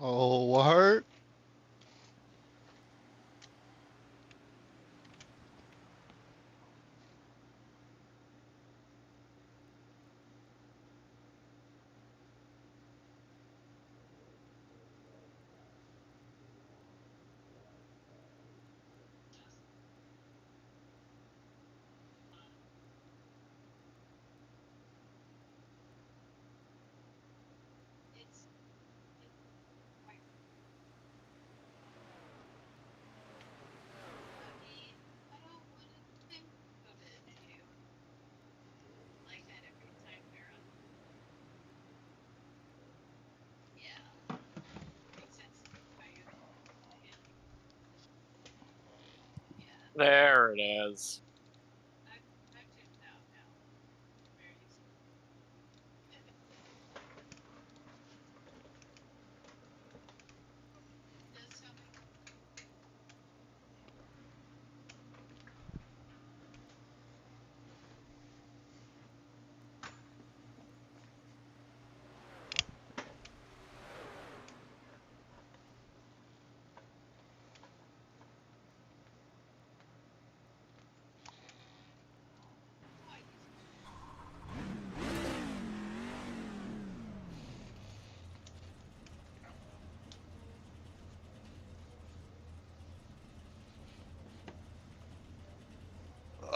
Oh, what? There it is.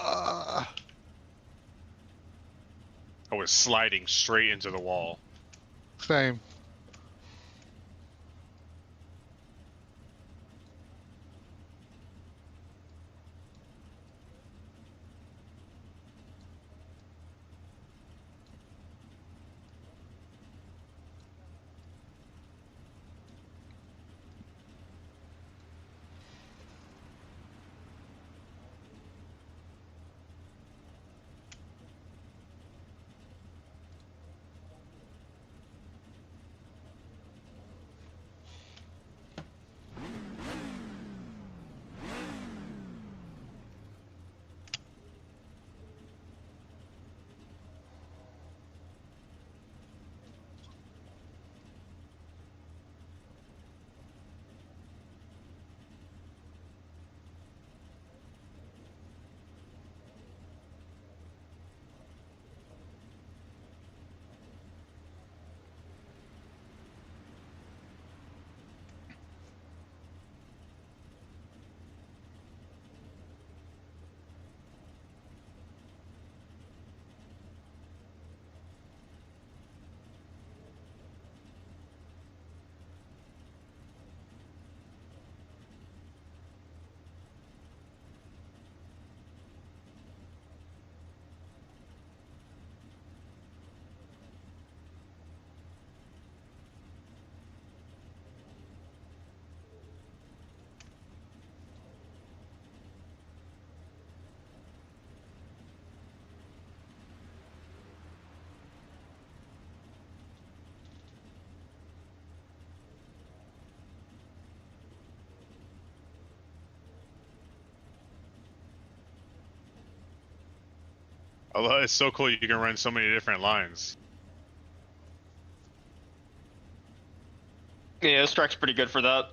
Ah, I was sliding straight into the wall. same. Although it's so cool you can run so many different lines. Yeah, this track's pretty good for that.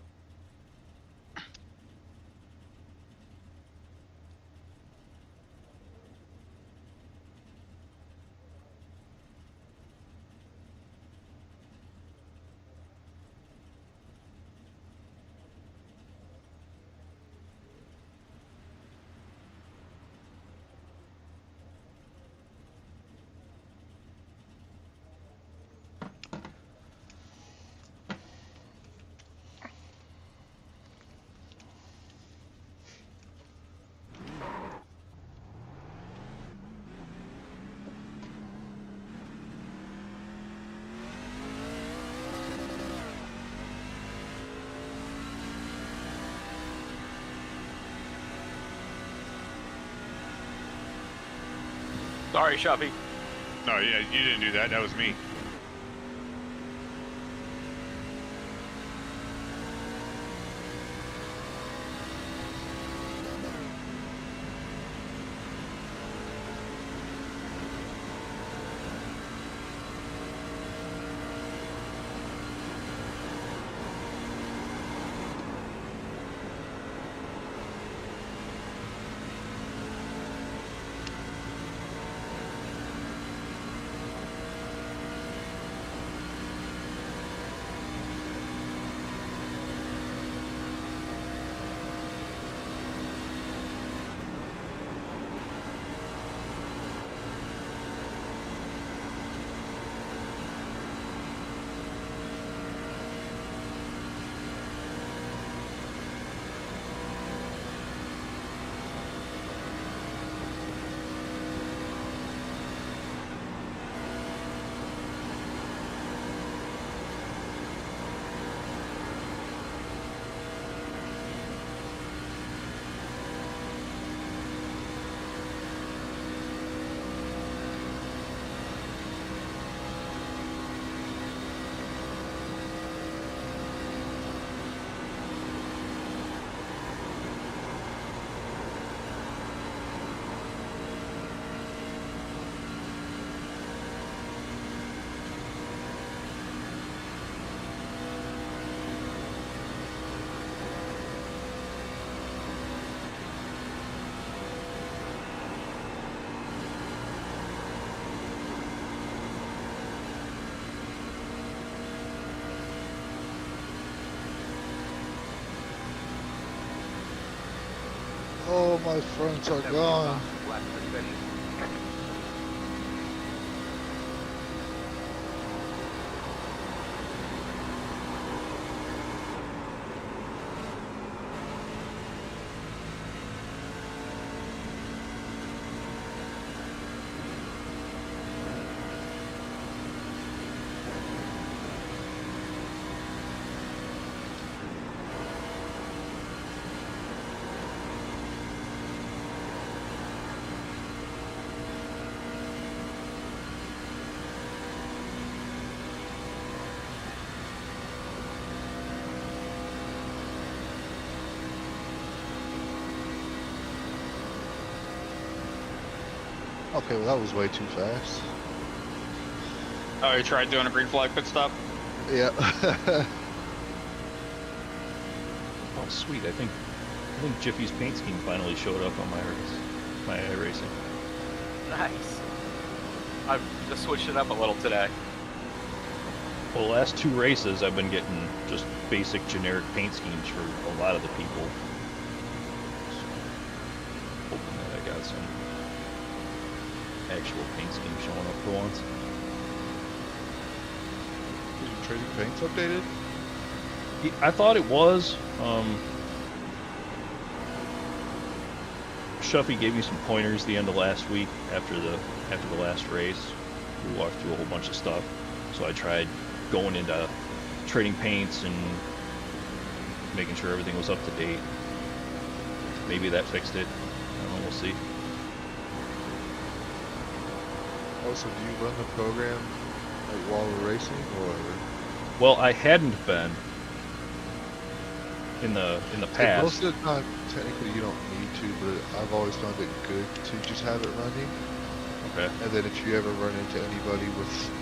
Sorry, Shuffy. No, yeah, you didn't do that. That was me. Oh, my fronts are gone. Okay, well that was way too fast. Oh, you tried doing a green flag pit stop? Yeah. Oh, sweet. I think Jiffy's paint scheme finally showed up on my iRacing. Nice. I've just switched it up a little today. Well, the last 2 races, I've been getting just basic generic paint schemes for a lot of the people. So, hoping that I got some actual paint scheme showing up for once. Is your trading paints updated? I thought it was. Shuffy gave me some pointers the end of last week after the last race. We walked through a whole bunch of stuff, so I tried going into trading paints and making sure everything was up to date. Maybe that fixed it. I don't know. We'll see. Also, do you run the program like while we're racing, or? Well, I hadn't been in the past. Most of the time, technically, you don't need to, but I've always found it good to just have it running. Okay. And then if you ever run into anybody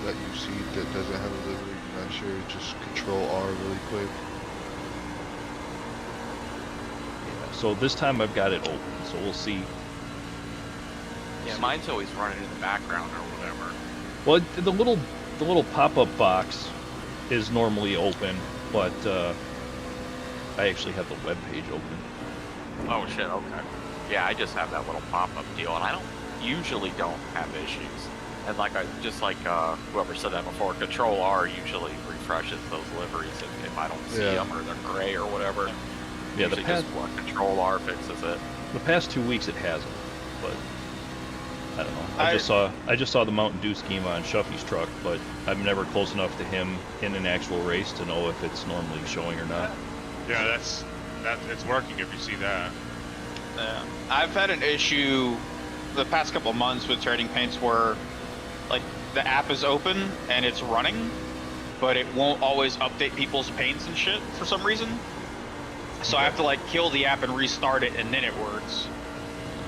that you see that doesn't have a livery, you're not sure, just Control R really quick. Yeah. So this time I've got it open, so we'll see. Yeah, mine's always running in the background or whatever. Well, the little pop-up box is normally open, but I actually have the web page open. Oh shit, okay. Yeah, I just have that little pop-up deal, and I usually don't have issues. And like whoever said that before, Control R usually refreshes those liveries if I don't see them or they're gray or whatever. Yeah, usually just what Control R fixes it. The past 2 weeks it hasn't, but I don't know. I just saw the Mountain Dew scheme on Shuffy's truck, but I'm never close enough to him in an actual race to know if it's normally showing or not. Yeah, it's working if you see that. Yeah. I've had an issue the past couple of months with trading paints where, like, the app is open and it's running, but it won't always update people's paints and shit for some reason. So I have to, like, kill the app and restart it, and then it works.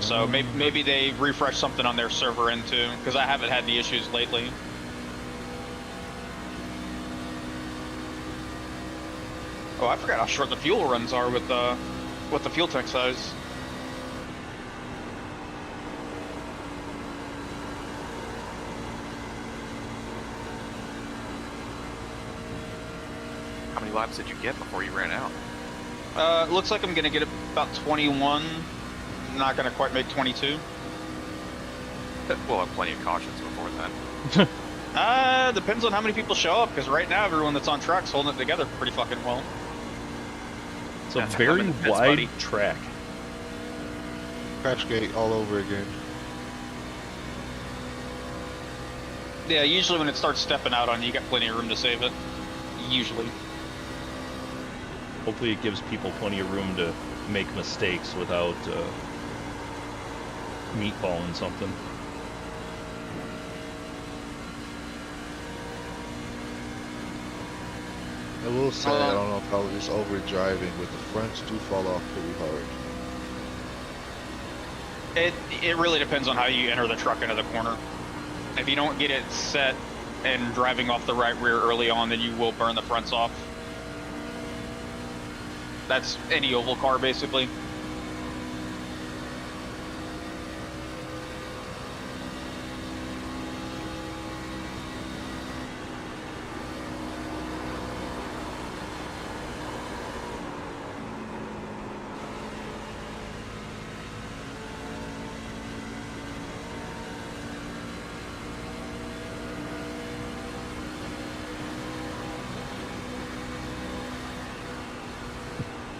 So maybe they refresh something on their server end too, because I haven't had any issues lately. Oh, I forgot how short the fuel runs are with the fuel tank size. How many laps did you get before you ran out? Looks like I'm gonna get about 21. Not gonna quite make 22. We'll have plenty of cautions before then. Depends on how many people show up, because right now everyone that's on truck's holding it together pretty fucking well. It's a That's very limited pits, wide buddy. track. Crash gate all over again. Yeah, usually when it starts stepping out on you, you got plenty of room to save it. Usually. Hopefully it gives people plenty of room to make mistakes without meatballing something. I will say, I don't know if I was just over driving, but the fronts do fall off pretty hard. It really depends on how you enter the truck into the corner. If you don't get it set and driving off the right rear early on, then you will burn the fronts off. That's any oval car, basically.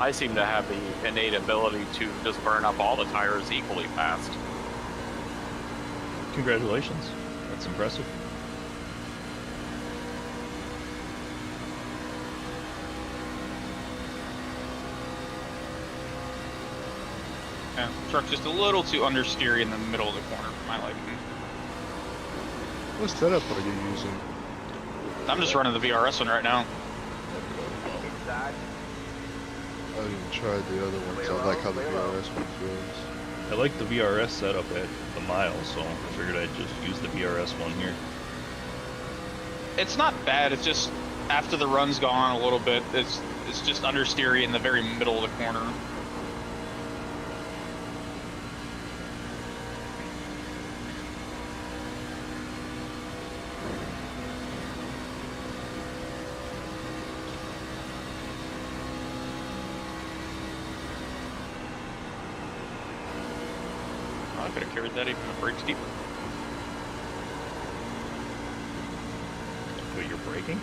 I seem to have the innate ability to just burn up all the tires equally fast. Congratulations. That's impressive. Yeah, truck's just a little too understeery in the middle of the corner for my liking. What setup are you using? I'm just running the VRS one right now. I haven't even tried the other ones. I like how the VRS one feels. I like the VRS setup at the mile, so I figured I'd just use the VRS one here. It's not bad. It's just after the run's gone a little bit, it's just understeery in the very middle of the corner. I could have carried that even a brakes deeper. Wait, you're braking?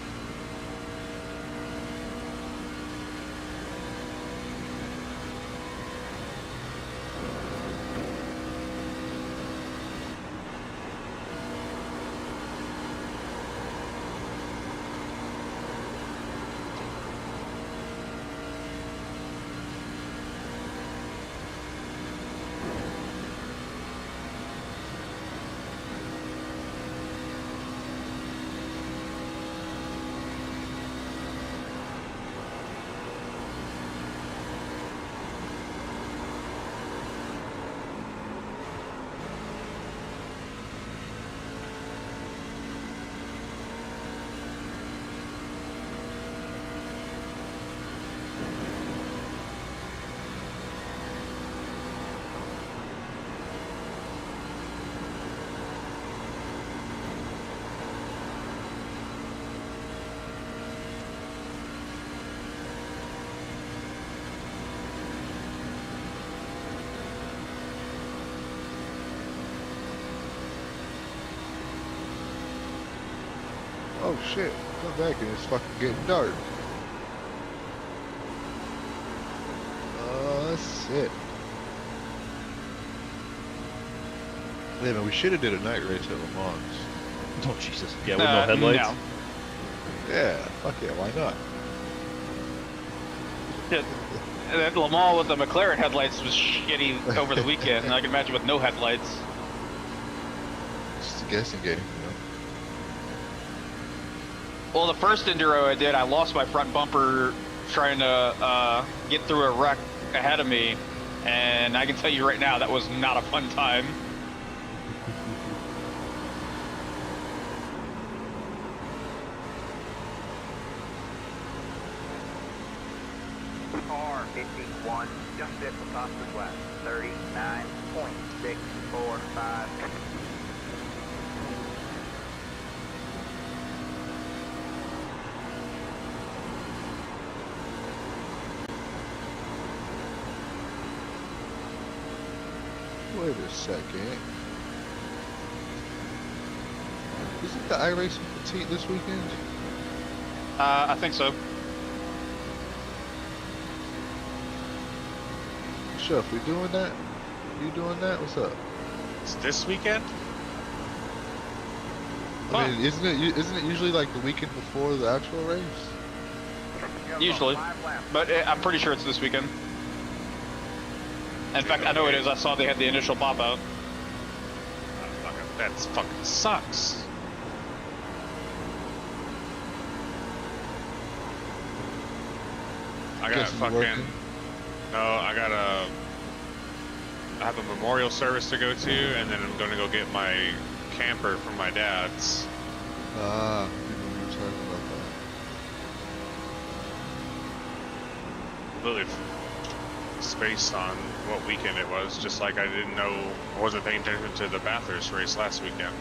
Oh shit, come back and it's fucking getting dark. Oh, that's it. Yeah, man, we should have did a night race at Le Mans. Oh, Jesus. Yeah, with no headlights? No. Yeah, fuck yeah, why not? That Le Mans with the McLaren headlights was shitty over the weekend, and I can imagine with no headlights. It's just a guessing game, you know? Well, the first enduro I did, I lost my front bumper trying to get through a wreck ahead of me, and I can tell you right now that was not a fun time. R51, just bit for Foster's West, 39.645. Wait a second. Isn't the iRacing Petite this weekend? I think so. Chef, we doing that? You doing that? What's up? It's this weekend? I mean, isn't it usually like the weekend before the actual race? Usually. But I'm pretty sure it's this weekend. In fact, I know it is. I saw they had the initial pop-out. That fucking sucks. I got Guess you fucking... working? No, I have a memorial service to go to, and then I'm gonna go get my camper from my dad's. Ah, I remember you were talking about that. Literally spaced on what weekend it was, just like I didn't know, I wasn't paying attention to the Bathurst race last weekend.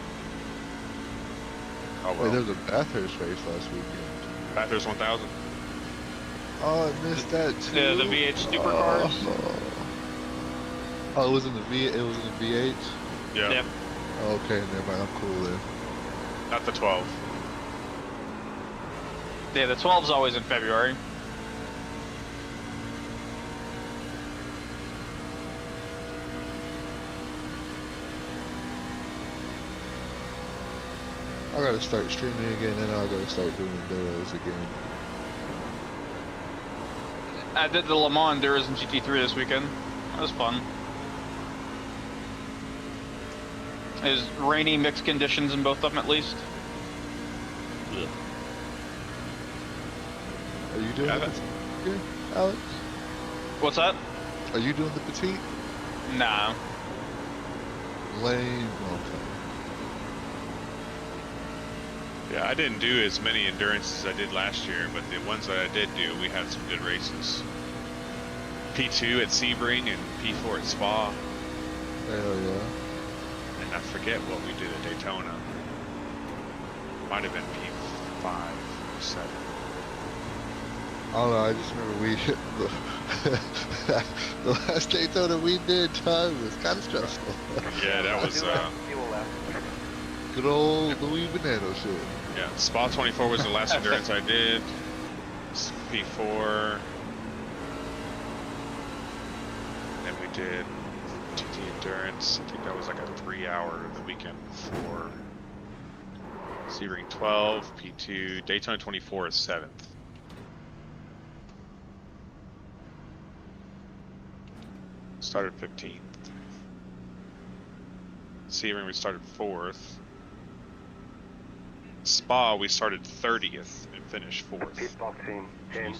Oh Wait, well. there was a Bathurst race last weekend. Bathurst 1000. Oh, I missed that too. Yeah, the VH supercars. Oh, it was in the it was in the V8. Yeah. Yep. Oh, okay, never mind. I'm cool then. Not the 12. Yeah, the 12's always in February. I gotta start streaming again, and I gotta start doing enduros again. I did the Le Mans Enduros in GT3 this weekend. That was fun. It was rainy, mixed conditions in both of them at least. Ugh. Are you doing Yeah, the that- petite again, Alex? What's that? Are you doing the petite? Nah. Lame. Okay. Yeah, I didn't do as many endurance as I did last year, but the ones that I did do, we had some good races. P2 at Sebring and P4 at Spa, Hell yeah. and I forget what we did at Daytona. Might have been P5 or 7. I don't know, I just remember we the last Daytona we did, time was kind of stressful. Yeah, that was, Fuel left. Good old Louis Banano shit. yeah, Spa 24 was the last endurance I did. P4. And we did GT Endurance. I think that was like a 3-hour the weekend before. Sebring 12, P2, Daytona 24 is 7th. Started 15th. Sebring we started 4th. Spa we started 30th and finished 4th. Pit box in 10, Jeez.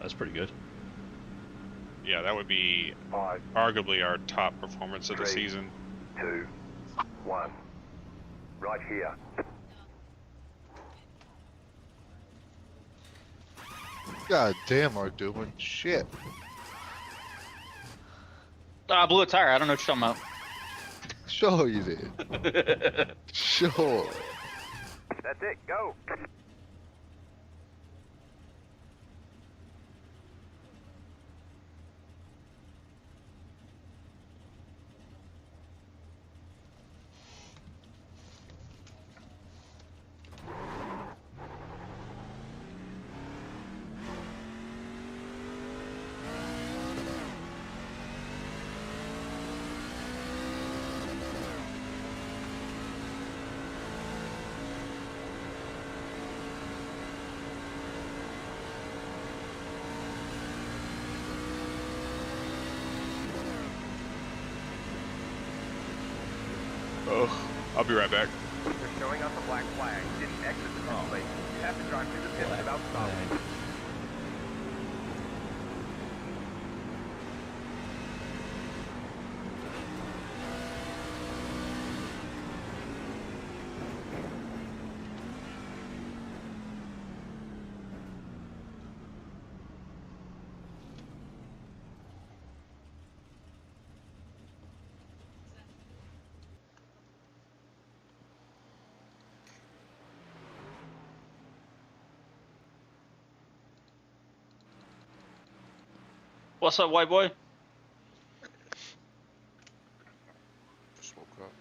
That's pretty good. Yeah, that would be 5, arguably our top performance of the 3. season. 2, 1. Right here. God damn, our doing shit. I blew a tire. I don't know what you're talking Sure you did. about. Sure. That's it, go. Oh, I'll be right back. You're showing us a black flag. Didn't exit the pit lane. You have to drive through the pit without stopping. What's up, white boy? Just woke up.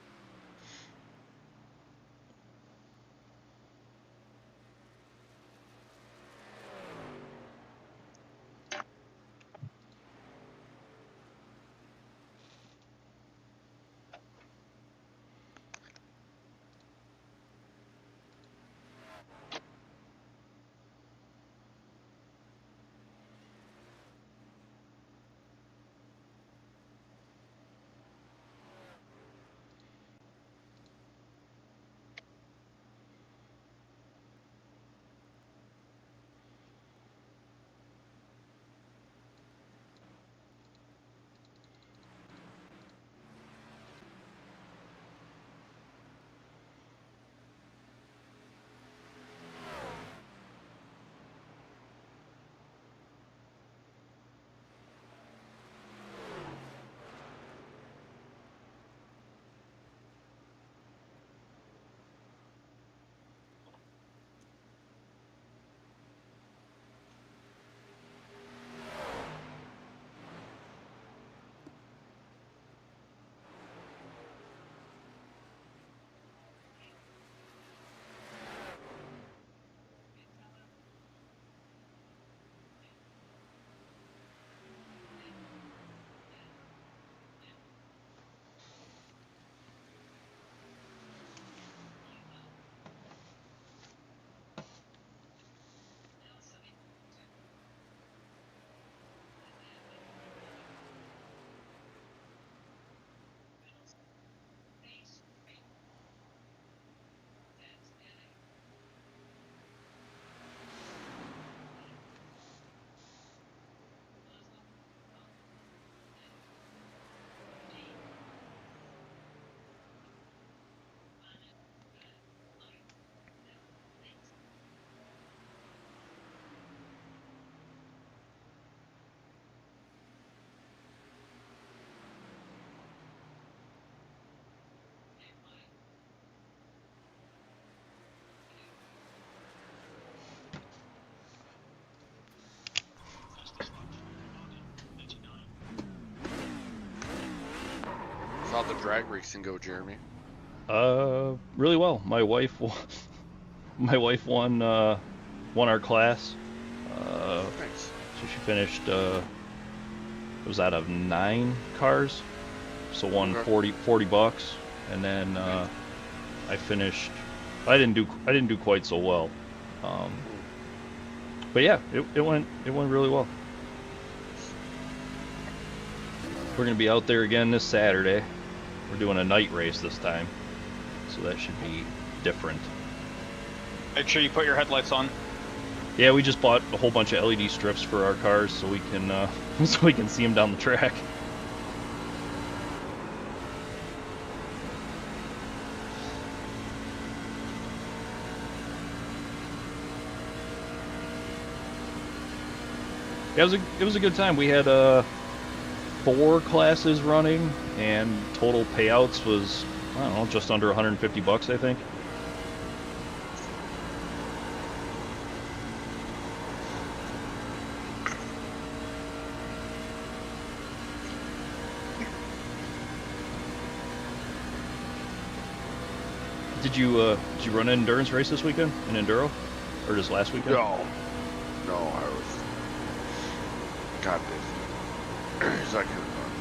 How'd the drag racing go, Jeremy? Really well. My wife won our class. Nice. So she finished. It was out of 9 cars, so won Okay. 40 bucks, and then I finished. I didn't do quite so well, but yeah, it went really well. We're gonna be out there again this Saturday. We're doing a night race this time, so that should be different. Make sure you put your headlights on. Yeah, we just bought a whole bunch of LED strips for our cars so we can so we can see them down the track. Yeah, it was a good time. We had 4 classes running, and total payouts was, I don't know, just under 150 bucks, I think. Did you run an endurance race this weekend? An enduro, or just last weekend? No, I was got busy. So I couldn't run.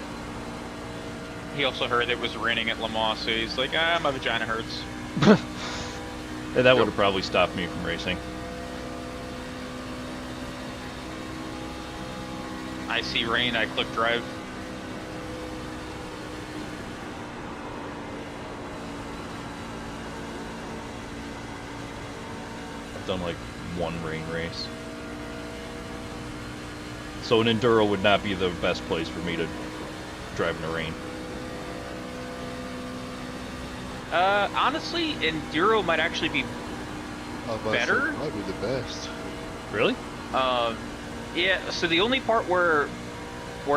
He also heard it was raining at Lamar, so he's like, my vagina hurts. Yeah, that would have probably stopped me from racing. I see rain, I click drive. I've done like 1 rain race. So an enduro would not be the best place for me to drive in the rain. Honestly, enduro might actually be I was about to say, better? might be the best. Really? Yeah, so the only part where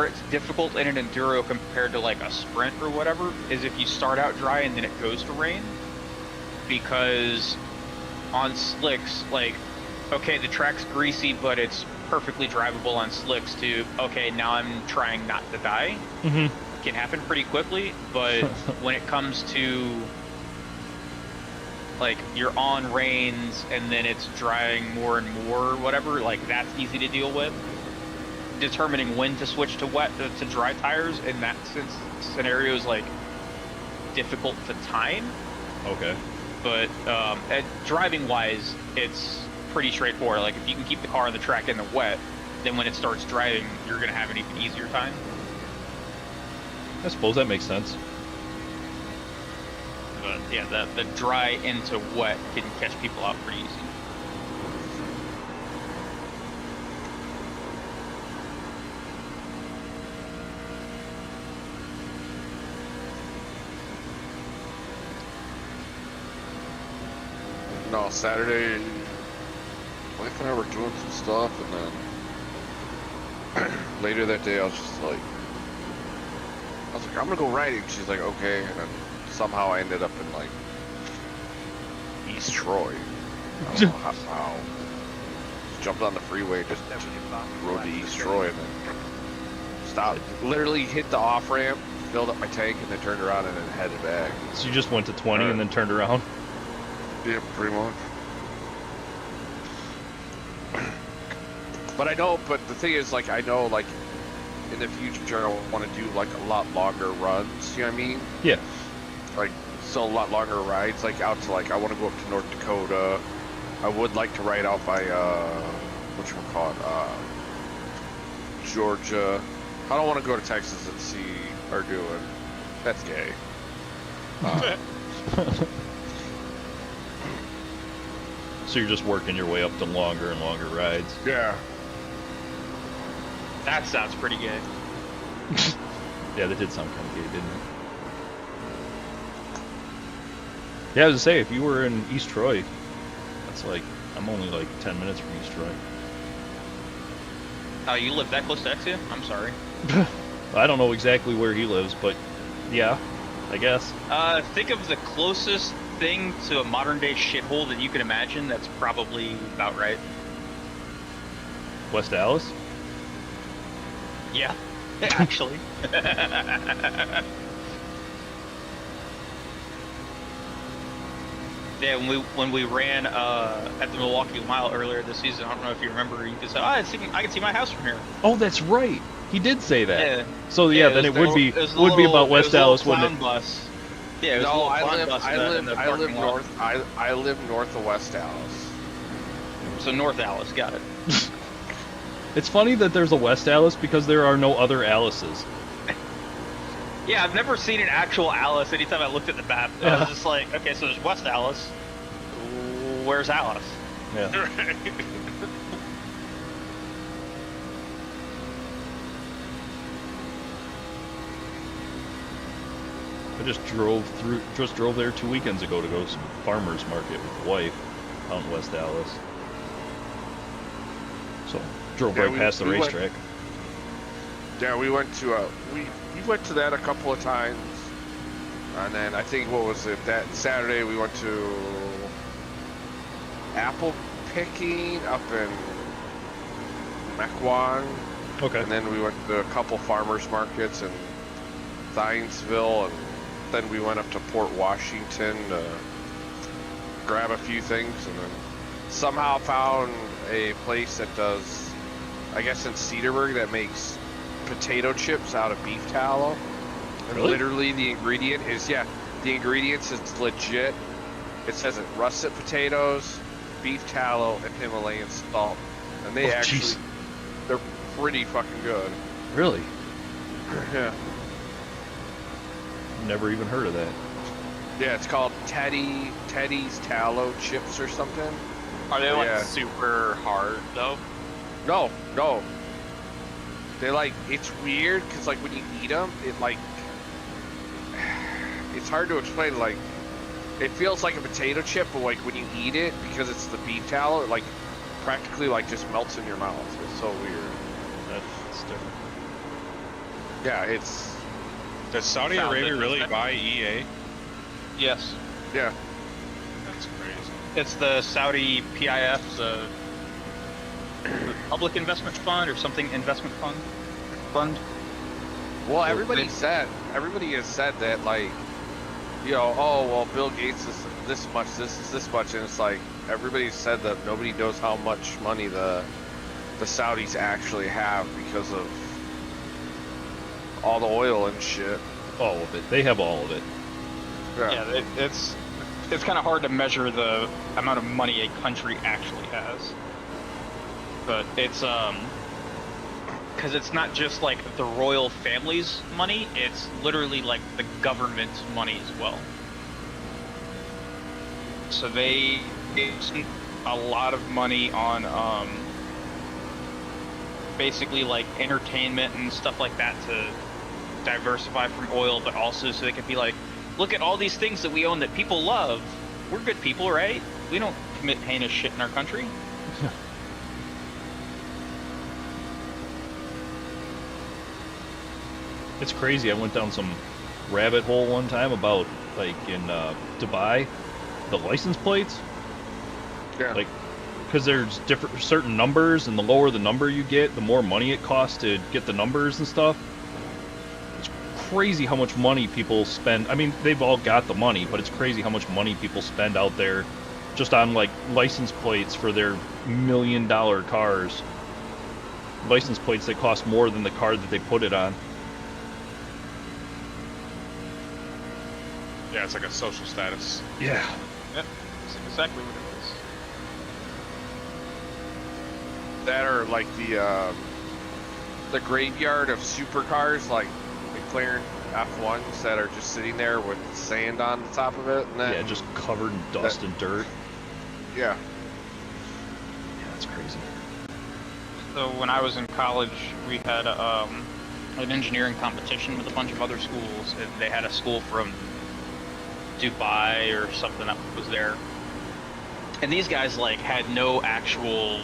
it's difficult in an enduro compared to like a sprint or whatever is if you start out dry and then it goes to rain. Because on slicks, like, okay, the track's greasy, but it's perfectly drivable on slicks to, okay, now I'm trying not to die. Mm-hmm. Can happen pretty quickly, but when it comes to like you're on rains and then it's drying more and more, whatever, like that's easy to deal with. Determining when to switch to wet to dry tires in that scenario is like difficult to time. Okay. But driving wise, it's pretty straightforward. Like if you can keep the car on the track in the wet, then when it starts driving, you're gonna have an even easier time. I suppose that makes sense. But yeah, the dry into wet can catch people out pretty easy. No, Saturday, wife and I were doing some stuff, and then later that day, I was like, I'm gonna go riding. She's like, okay, and then somehow I ended up in like East Troy. I don't know how. Just jumped on the freeway, just rode to East Troy, and then stopped. Literally hit the off ramp, filled up my tank, and then turned around and then headed back. So you just went to 20 and then turned around? Yeah, pretty much. But I know, but the thing is, like, I know, like, in the future, I want to do, like, a lot longer runs, you know what I mean? Yeah. Like, so a lot longer rides, like, out to, like, I want to go up to North Dakota. I would like to ride out by, Georgia. I don't want to go to Texas and see our doing. That's gay. So you're just working your way up to longer and longer rides? Yeah. That sounds pretty good. Yeah, that did sound kind of gay, didn't it? Yeah, I was gonna say, if you were in East Troy, that's like, I'm only like 10 minutes from East Troy. Oh, you live that close to Exia? I'm sorry. I don't know exactly where he lives, but yeah, I guess. Think of the closest thing to a modern day shithole that you can imagine. That's probably about right. West Dallas? Yeah, actually. Yeah, when we ran at the Milwaukee Mile earlier this season, I don't know if you remember, you just said, "Oh, I can see my house from here." Oh, that's right. He did say that. Yeah. So yeah, then it would be about West Dallas, wouldn't it? Bus. Yeah, it was a No, little I clown live, bus I in the live, I live parking lot. north. I live north of West Dallas. So North Dallas, got it. It's funny that there's a West Alice because there are no other Alices. Yeah, I've never seen an actual Alice. Anytime I looked at the map, I was just like, okay, so there's West Alice. Where's Alice? Yeah. I just drove there 2 weekends ago to go to some farmers market with the wife out in West Dallas. So drove right past the racetrack. Yeah, we went to we went to that a couple of times, and then I think what was it that Saturday we went to apple picking up in Mequon. Okay. And then we went to a couple farmers markets in Thiensville, and then we went up to Port Washington to grab a few things, and then somehow found a place that does, I guess in Cedarburg, that makes potato chips out of beef tallow. And Really? literally the ingredient is, the ingredients is legit. It says it russet potatoes, beef tallow, and Himalayan salt. And they jeez. they're pretty fucking good. Really? Yeah. Never even heard of that. Yeah, it's called Teddy's Tallow Chips or something. Are they like Yeah. super hard though? No. They like, it's weird because like when you eat them, it like, it's hard to explain. Like, it feels like a potato chip, but like when you eat it, because it's the beef tallow, it like practically like just melts in your mouth. It's so weird. That's different. Yeah, it's, Does Saudi Found Arabia it, really isn't it? buy EA? Yes. yeah. That's crazy. It's the Saudi PIF, the Public Investment Fund or something investment fund. Well, everybody has said that, like, you know, oh, well, Bill Gates is this much, this is this much, and it's like, everybody said that nobody knows how much money the Saudis actually have because of all the oil and shit. All of it. They have all of it. Yeah, it's kind of hard to measure the amount of money a country actually has. But it's because it's not just like the royal family's money, it's literally like the government's money as well. So they spend a lot of money on basically like entertainment and stuff like that to diversify from oil, but also so they can be like, look at all these things that we own that people love. We're good people, right? We don't commit heinous shit in our country. It's crazy. I went down some rabbit hole one time about, like, in Dubai, the license plates. Yeah. Like, because there's certain numbers, and the lower the number you get, the more money it costs to get the numbers and stuff. It's crazy how much money people spend. I mean, they've all got the money, but it's crazy how much money people spend out there just on, like, license plates for their $1 million cars. License plates that cost more than the car that they put it on. Yeah, it's like a social status. Yeah. Yep, that's exactly what it is. That are like the graveyard of supercars, like McLaren F1s that are just sitting there with sand on the top of it. And that, Yeah, just covered in dust and dirt. yeah. Yeah, that's crazy. So when I was in college, we had an engineering competition with a bunch of other schools, and they had a school from Dubai or something that was there. And these guys like had no actual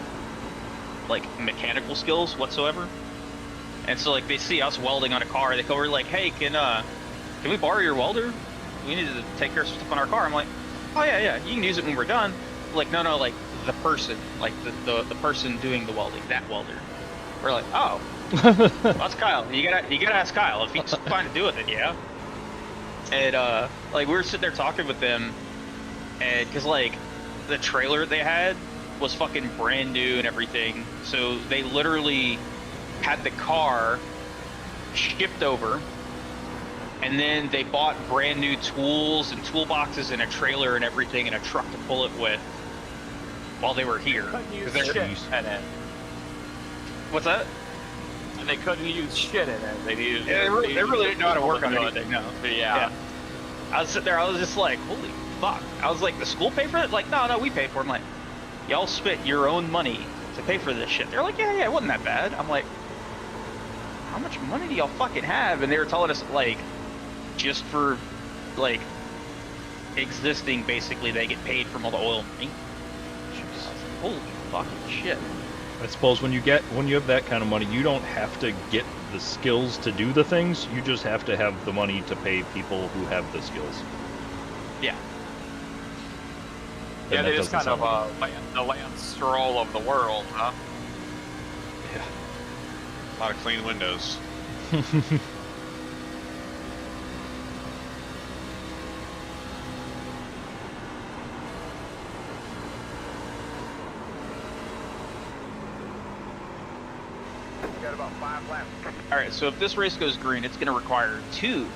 like mechanical skills whatsoever. And so like they see us welding on a car, they go over like, "Hey, can we borrow your welder? We need to take care of some stuff on our car." I'm like, "Oh yeah, you can use it when we're done." Like, no, like the person, like the person doing the welding, that welder. We're like, "Oh, well, that's Kyle. You gotta ask Kyle if he's fine to do with it." Yeah. And like we were sitting there talking with them, and because like the trailer they had was fucking brand new and everything, so they literally had the car shipped over, and then they bought brand new tools and toolboxes and a trailer and everything and a truck to pull it with while they were here. Couldn't use 'Cause they're- shit in it. What's that? And they couldn't use shit in it. They needed. Yeah, they really didn't know how to work on good. anything. No. Yeah. I was sitting there, I was just like, holy fuck. I was like, the school pay for it? Like, no, we paid for it. I'm like, y'all spent your own money to pay for this shit. They're like, yeah, it wasn't that bad. I'm like, how much money do y'all fucking have? And they were telling us, like, just for, like, existing, basically, they get paid from all the oil and maintenance. I was like, holy fucking shit. I suppose when you have that kind of money, you don't have to get the skills to do the things. You just have to have the money to pay people who have the skills. Yeah. And Yeah, that they just doesn't kind of sound the Lance Stroll of the world, huh? A lot of clean windows. Got about 5 laps. Alright, so if this race goes green, it's going to require 2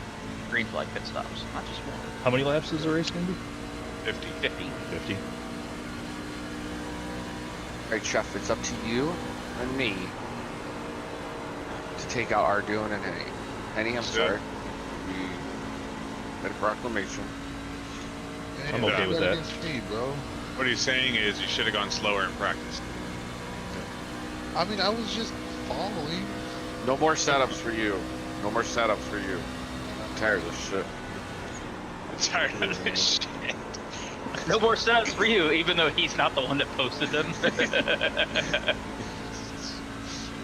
green flag pit stops, not just one. How many laps is the race going to be? 50. 50. 50. Alright, Chef, it's up to you and me to take out our doing and Henny. Henny, I'm Let's do sorry. it. We made a proclamation. I'm okay with that. Against me, bro. What he's saying is you should have gone slower in practice. I mean, I was just following. No more setups for you. No more setups for you. I'm tired of this shit. I'm tired of this shit. No more stats for you, even though he's not the one that posted them.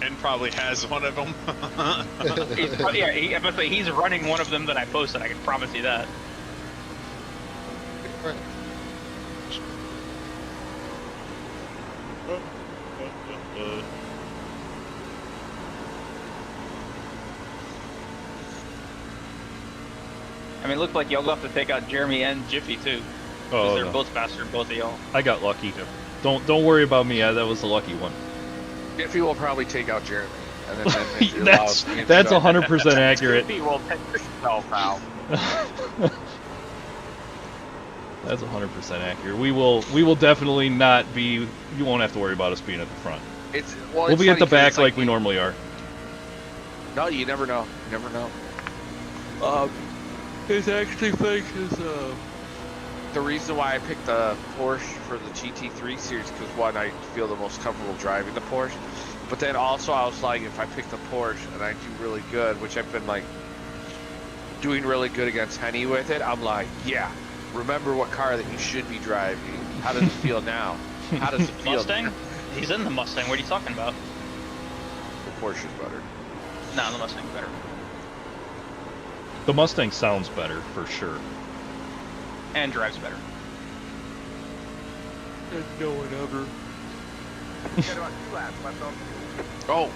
And probably has one of them. He's running one of them that I posted, I can promise you that. Right. I mean, it looked like y'all have to take out Jeremy and Jiffy too. Because Oh, they're no. both faster than both of y'all. I got lucky. Don't worry about me. That was the lucky one. If you will probably take out Jeremy. And then it allows me to That's go. 100% accurate. He will take himself out. That's 100% accurate. We will definitely not be. You won't have to worry about us being at the front. We'll We'll be at the back like we normally are. No, you never know. You never know. It's actually funny because the reason why I picked the Porsche for the GT3 series because one, I feel the most comfortable driving the Porsche, but then also I was like, if I pick the Porsche and I do really good, which I've been like doing really good against Henny with it, I'm like, yeah, remember what car that you should be driving. How does it feel now? How does it feel? Mustang? He's in the Mustang. What are you talking about? The Porsche is better. No, the Mustang's better. The Mustang sounds better for sure. And drives better. No one ever. Got about 2 laps left on fuel. Oh,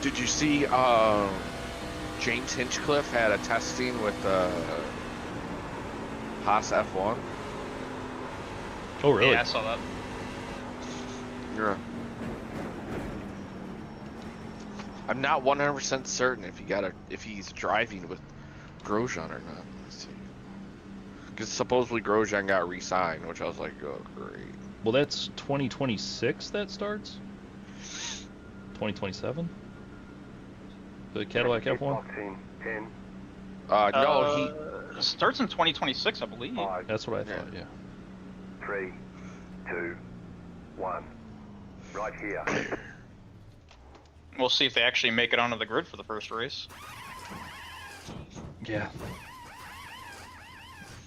did you see James Hinchcliffe had a testing with Haas F1? Oh really? Yeah, I saw that. Yeah. I'm not 100% certain if he's driving with Grosjean or not. Let's see. Because supposedly Grosjean got re-signed, which I was like, oh great. Well, that's 2026 that starts. 2027. The Cadillac F1. Box team, 10, No, It starts in 2026, I believe. 5, That's what I thought. Yeah. 3, 2, 1. Right here. We'll see if they actually make it onto the grid for the first race. Yeah.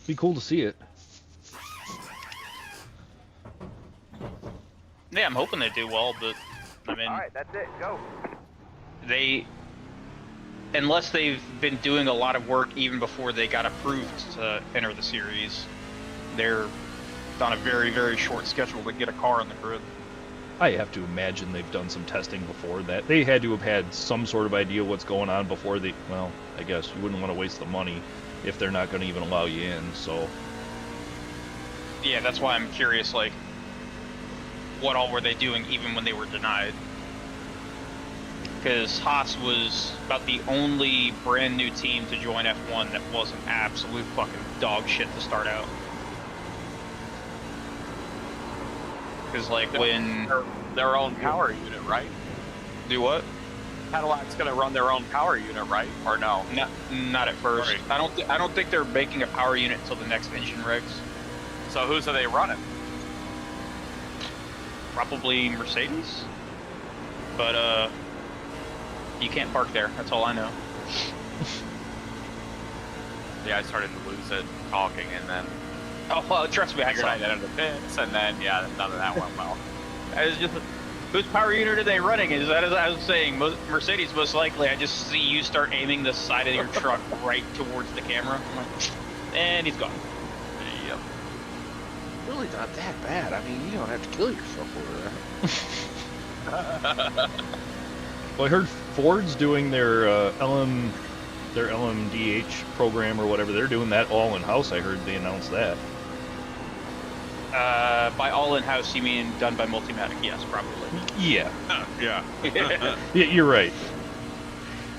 Be cool to see it. Yeah, I'm hoping they do well, but I mean, Alright, that's it. Go. unless they've been doing a lot of work even before they got approved to enter the series, they're on a very, very short schedule to get a car on the grid. I have to imagine they've done some testing before that. They had to have had some sort of idea what's going on before they. Well, I guess you wouldn't want to waste the money if they're not going to even allow you in. So Yeah, that's why I'm curious, like, what all were they doing even when they were denied? Because Haas was about the only brand new team to join F1 that wasn't absolute fucking dog shit to start out. Because, like, when... Their own power unit, right? Do what? Cadillac's gonna run their own power unit, right? Or no? Not at first. Right. I don't think they're making a power unit until the next engine regs. So whose are they running? Probably Mercedes. But, you can't park there. That's all I know. Yeah, I started to lose it talking, and then Oh, well, trust me, I figured saw I'd that. enter the pits, and then, yeah, none of that went well. I was just, whose power unit are they running? Is that, as I was saying, Mercedes most likely. I just see you start aiming the side of your truck right towards the camera. I'm like, and he's gone. Yep. Really not that bad. I mean, you don't have to kill yourself over that. Well, I heard Ford's doing their their LMDH program or whatever. They're doing that all in house. I heard they announced that. By all in-house, you mean done by Multimatic? Yes, probably. Yeah. Yeah. Yeah, you're right.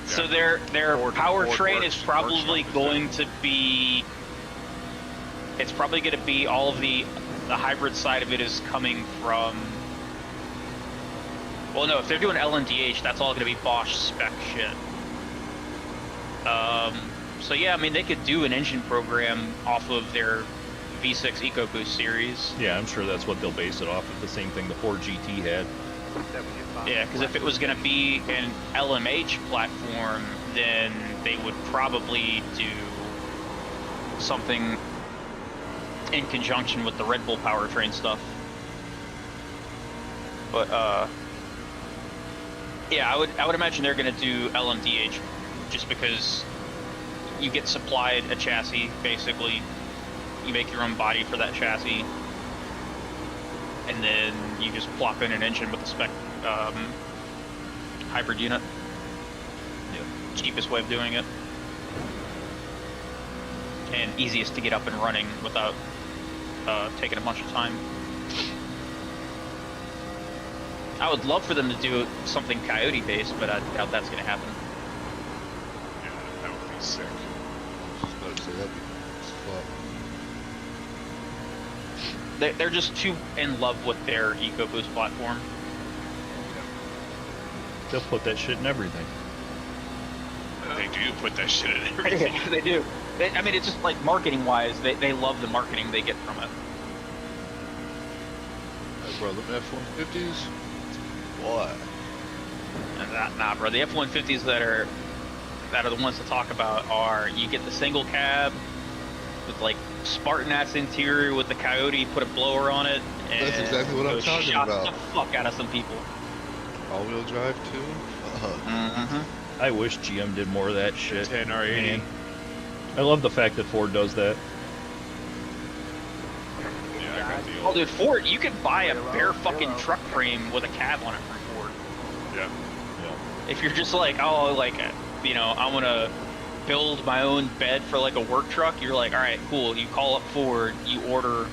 So their Ford powertrain Works is probably Workshop is going to be. It's probably going to be all of the hybrid side of it is coming from. Well, no, if they're doing LNDH, that's all going to be Bosch spec shit. So yeah, I mean they could do an engine program off of their V6 EcoBoost series. Yeah, I'm sure that's what they'll base it off of. The same thing the Ford GT had. Yeah, because if it was going to be an LMH platform, then they would probably do something in conjunction with the Red Bull powertrain stuff. But yeah, I would imagine they're going to do LMDH just because you get supplied a chassis basically. You make your own body for that chassis, and then you just plop in an engine with a spec hybrid unit. Yeah. Cheapest way of doing it, and easiest to get up and running without taking a bunch of time. I would love for them to do something Coyote based, but I doubt that's going to happen. Yeah, that would be sick. I was about to say that'd be nice as fuck. They're just too in love with their EcoBoost platform. They'll put that shit in everything. They do put that shit in everything. Yeah, they do. I mean, it's just like marketing-wise, they love the marketing they get from it. Like, bro, them F-150s? What? And nah, bro. The F-150s that are the ones to talk about are you get the single cab with like Spartan-ass interior with the Coyote, put a blower on it, and That's exactly what I'm talking shot about. the fuck out of some people. All-wheel drive too? Fuck. Mm-hmm. I wish GM did more of that shit. 10 R80. Man. I love the fact that Ford does that. Yeah, I got the Oh, old. dude, Ford, you can buy a bare fucking truck frame with a cab on it from Ford. Yeah. If you're just like, oh, like, you know, I want to build my own bed for like a work truck, you're like, all right, cool. You call up Ford, you order.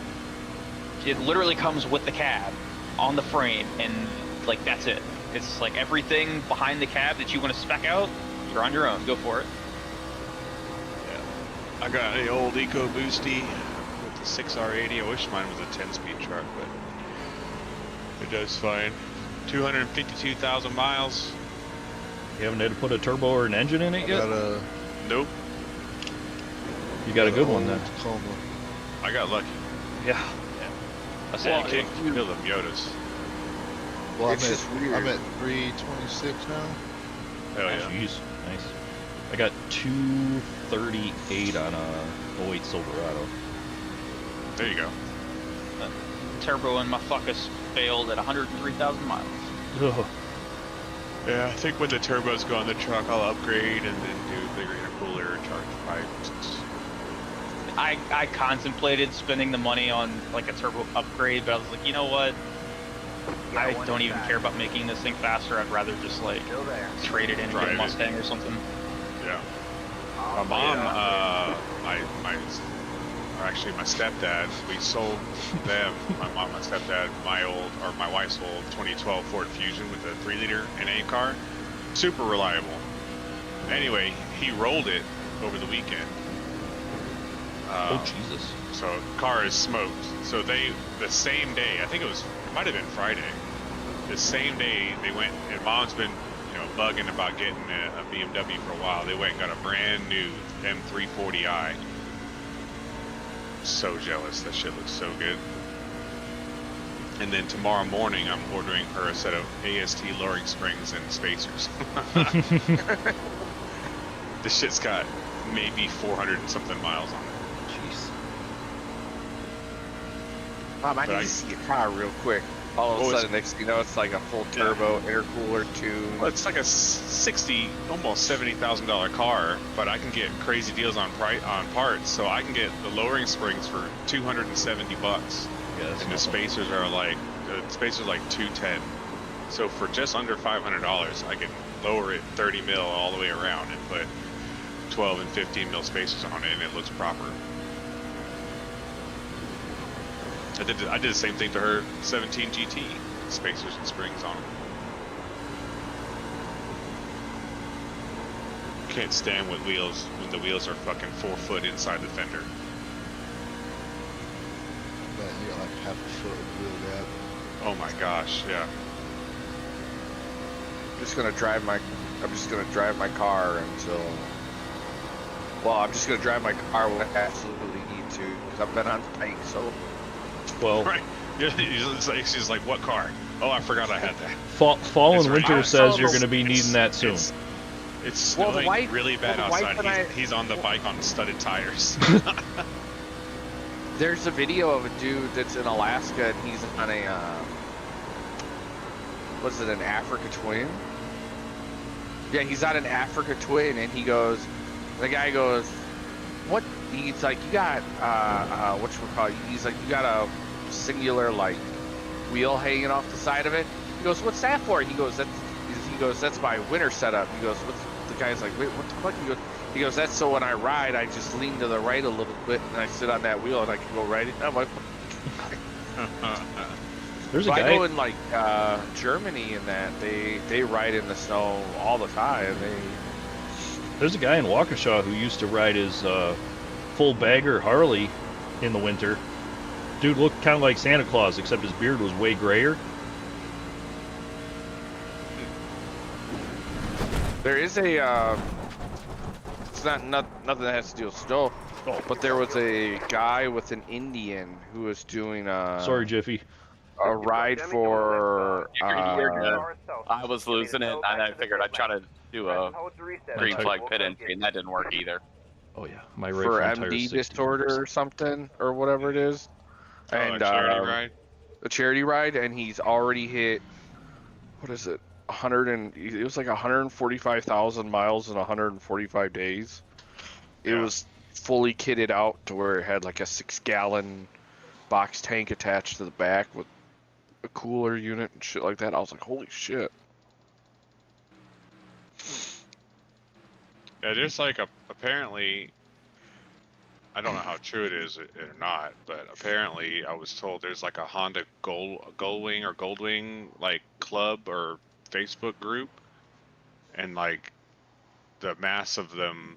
It literally comes with the cab on the frame, and like that's it. It's like everything behind the cab that you want to spec out, you're on your own. Go for it. I got the old EcoBoosty with the 6R80. I wish mine was a 10-speed truck, but it does fine. 252,000 miles. You haven't had to put a turbo or an engine in it I yet? got a, Nope. You got a good one then. old Tacoma. I got lucky. Yeah. That's You it. can't kill them Yodas. Well, It's just weird. I'm at 326 now. Hell yeah. Jeez, nice. I got 238 on a 08 Silverado. There you go. Turbo and my fuckus failed at 103,000 miles. Ugh. Yeah, I think when the turbos go on the truck, I'll upgrade and then do bigger intercooler, charge pipes. I contemplated spending the money on like a turbo upgrade, but I was like, you know what? I don't even care about making this thing faster. I'd rather just like Still there. trade it in and get Drive a it. Mustang or something. Yeah. Oh, My mom, yeah. actually my stepdad, we sold them, my mom, my stepdad, my wife's old 2012 Ford Fusion with a 3-liter NA car. Super reliable. Anyway, he rolled it over the weekend. Oh Jesus! So car is smoked. So the same day, I think it might have been Friday. The same day they went, and mom's been, bugging about getting a BMW for a while. They went and got a brand new M340i. So jealous. That shit looks so good. And then tomorrow morning, I'm ordering her a set of AST lowering springs and spacers. This shit's got maybe 400 and something miles on it. Jeez. Mom, I But need I- to see your car real quick. All of Oh, a it's- sudden, next thing you know, it's like a full turbo intercooler tune. Well, it's like a 60, almost $70,000 car, but I can get crazy deals on parts. So I can get the lowering springs for $270, Yeah, that's and the nothing. spacers are like $210. So for just under $500, I can lower it 30 mil all the way around and put 12 and 15 mil spacers on it, and it looks proper. I did the same thing to her 17 GT, spacers and springs on them. Can't stand when the wheels are fucking 4 foot inside the fender. That you got like half a foot of wheel gap. Oh my gosh, yeah. I'm just gonna drive my car until. Well, I'm just gonna drive my car when I absolutely need to, because I've been on bike so. Well, Right. Yeah, she's like, what car? Oh, I forgot I had that. fall It's and right. winter I says saw you're the- going to be needing that soon. It's Well, the snowing wife- really bad well, the wife outside. and He's on the bike on studded tires. There's a video of a dude that's in Alaska, and he's on a, was it an Africa Twin? Yeah, he's on an Africa Twin, and the guy goes, what? He's like, you got, whatchamacallit? He's like, you got a singular, like, wheel hanging off the side of it. He goes, what's that for? He goes, that's my winter setup. He goes, the guy's like, wait, what the fuck? He goes, that's so when I ride, I just lean to the right a little bit, and I sit on that wheel, and I can go right. I'm like, There's a but I guy. go in like Germany, and that they ride in the snow all the time. There's a guy in Waukesha who used to ride his full bagger Harley in the winter. Dude looked kind of like Santa Claus, except his beard was way grayer. There is a it's nothing that has to do with snow. Oh, But there was a guy with an Indian who was doing sorry, Jiffy. a ride for You're good. I was losing it, and I figured I'd try to do a green flag pit entry, and that didn't work either. Oh yeah, my right for front tire MD is 62%. disorder or something or whatever it is. Oh, And a charity ride? a charity ride, and he's already hit, what is it, it was like 145,000 miles in 145 days. It Yeah. was fully kitted out to where it had like a 6-gallon box tank attached to the back with a cooler unit and shit like that. I was like, holy shit. Yeah, there's like apparently, I don't know how true it is or not, but apparently I was told there's like a Honda Goldwing or Goldwing like club or Facebook group, and like the mass of them,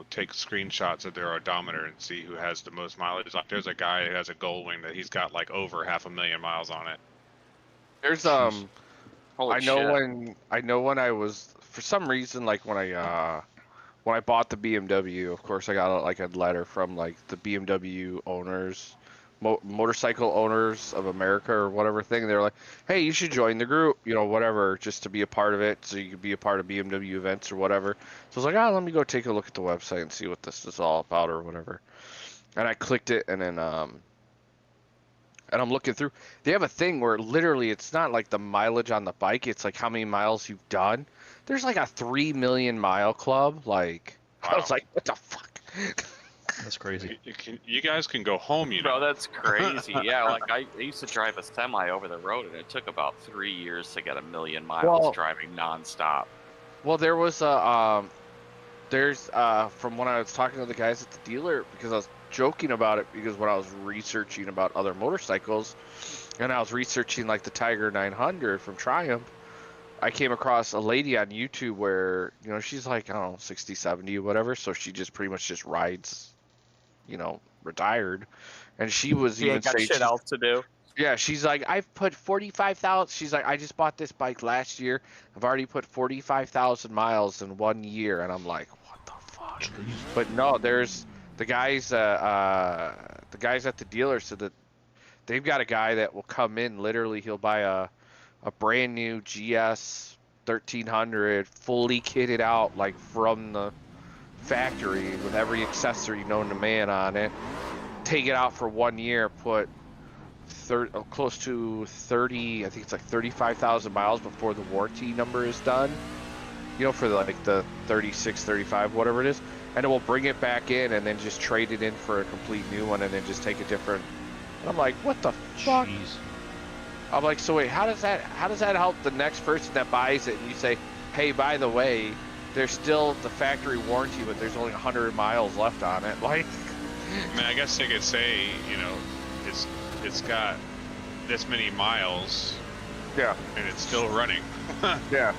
take screenshots of their odometer and see who has the most mileage. Like there's a guy who has a Goldwing that he's got like over 500,000 miles on it. There's Holy I know shit. when I was, for some reason, like when I bought the BMW, of course I got a letter from like the BMW owners, motorcycle owners of America or whatever thing. They're like, hey, you should join the group, whatever, just to be a part of it, so you could be a part of BMW events or whatever. So I was like, let me go take a look at the website and see what this is all about or whatever. And I clicked it, and then and I'm looking through. They have a thing where literally it's not like the mileage on the bike, it's like how many miles you've done. There's like a 3 million mile club. Like, I was Wow. like, what the fuck? That's crazy. You guys can go home, Bro, that's crazy. Yeah, like I used to drive a semi over the road, and it took about 3 years to get 1 million miles Well- driving nonstop. Well, there was a There's from when I was talking to the guys at the dealer, because I was joking about it, because when I was researching about other motorcycles and I was researching like the Tiger 900 from Triumph, I came across a lady on YouTube where, you know, she's like, I don't know, 60, 70, whatever, so she just pretty much just rides, you know, retired. And she was He even ain't got saying, shit else to do. yeah, she's like, I've put 45,000. She's like, I just bought this bike last year. I've already put 45,000 miles in 1 year, and I'm like, what the fuck? But no, there's the guys at the dealer said that they've got a guy that will come in. Literally, he'll buy a brand new GS 1300, fully kitted out, like from the factory with every accessory known to man on it. Take it out for 1 year, put close to 30, I think it's like 35,000 miles before the warranty number is done, you know, for like the 36, 35, whatever it is, and it will bring it back in and then just trade it in for a complete new one and then just take a different. And I'm like, what the fuck? Jeez. I'm like, so wait, how does that help the next person that buys it? And you say, hey, by the way, there's still the factory warranty, but there's only 100 miles left on it. Like, I mean, I guess they could say, you know, it's got this many miles, yeah, and it's still running. yeah.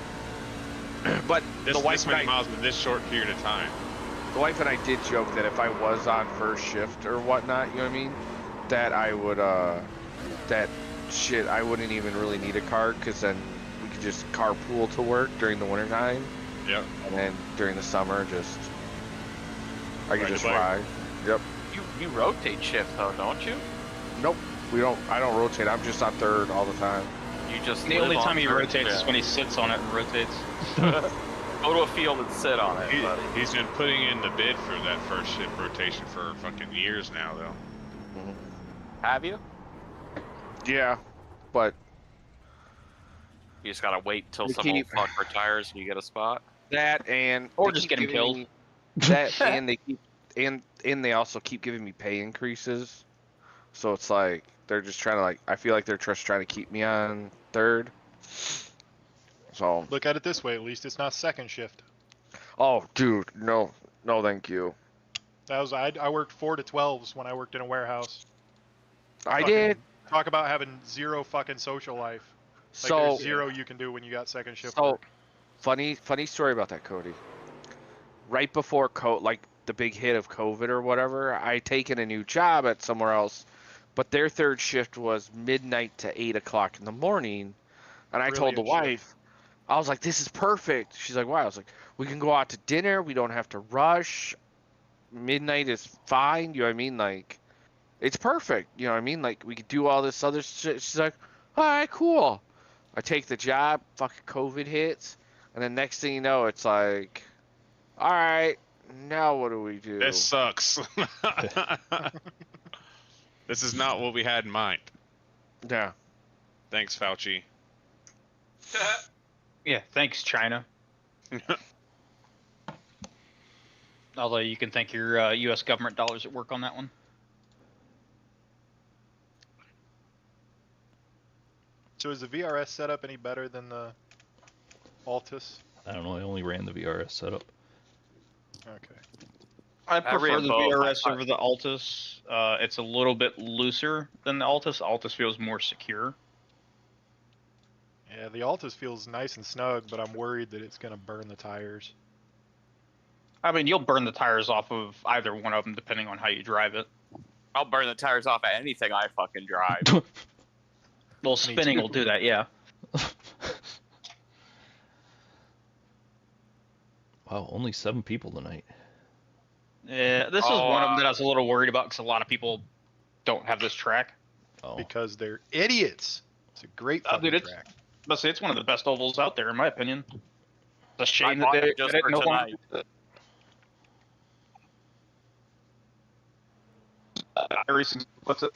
But the wife this and many I, miles in this short period of time. the wife and I did joke that if I was on first shift or whatnot, you know what I mean, that I would, that shit, I wouldn't even really need a car, because then we could just carpool to work during the wintertime, Yep. and then during the summer, just I could Ride the just bike. ride. Yep. You rotate shift though, don't you? Nope. We don't. I don't rotate. I'm just on third all the time. You just The live only on time he third rotates shift. is when he sits on it and rotates. Go to a field and sit on it, buddy. He's been putting in the bid for that first shift rotation for fucking years now, though. Have you? Yeah, but You just gotta wait till They some old keep- fuck retires and you get a spot. that and Or they just keep get him giving killed. me- that and they keep and they also keep giving me pay increases. So it's like they're just trying to, like, I feel like they're just trying to keep me on third. So, Look at it this way, at least it's not second shift. oh dude, no, thank you. That was I worked 4 to 12s when I worked in a warehouse. I Fucking- did. Talk about having zero fucking social life. Like So there's zero you can do when you got second shift So, work. funny story about that, Cody. Right before like the big hit of COVID or whatever, I taken a new job at somewhere else, but their third shift was midnight to 8 o'clock in the morning, and I told the Brilliant shift. wife, I was like, "This is perfect." She's like, "Why?" I was like, "We can go out to dinner. We don't have to rush. Midnight is fine." You know what I mean? Like, it's perfect. You know what I mean? Like, we could do all this other shit. She's like, "All right, cool." I take the job, fucking COVID hits, and then next thing you know, it's like, all right, now what do we do? This sucks. This is not what we had in mind. Yeah. Thanks, Fauci. Yeah, thanks, China. Although you can thank your U.S. government dollars at work on that one. So is the VRS setup any better than the Altus? I don't know. I only ran the VRS setup. Okay. I prefer ran the both. VRS over the Altus. It's a little bit looser than the Altus. Altus feels more secure. Yeah, the Altus feels nice and snug, but I'm worried that it's gonna burn the tires. I mean, you'll burn the tires off of either one of them depending on how you drive it. I'll burn the tires off of anything I fucking drive. Well, spinning will do that, yeah. Wow, only 7 people tonight. Yeah, this is Oh, one of them that I was a little worried about because a lot of people don't have this track. Oh, Because they're idiots. It's a great fucking dude, it's- track. But see, it's one of the best ovals out there, in my opinion. It's a shame that bought they it just that for no longer tonight. do that. Racing, what's it?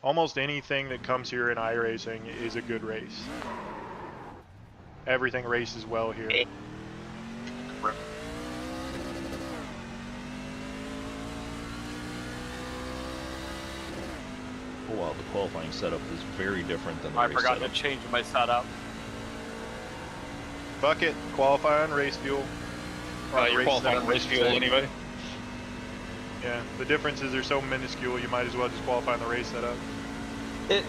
Almost anything that comes here in iRacing is a good race. Everything races well here. oh wow, the qualifying setup is very different than the I race forgot to setup. change my setup. Fuck it, qualify on race fuel. on the You're race qualifying setup, race I should fuel say. anyway. Yeah, the differences are so minuscule. You might as well just qualify on the race setup.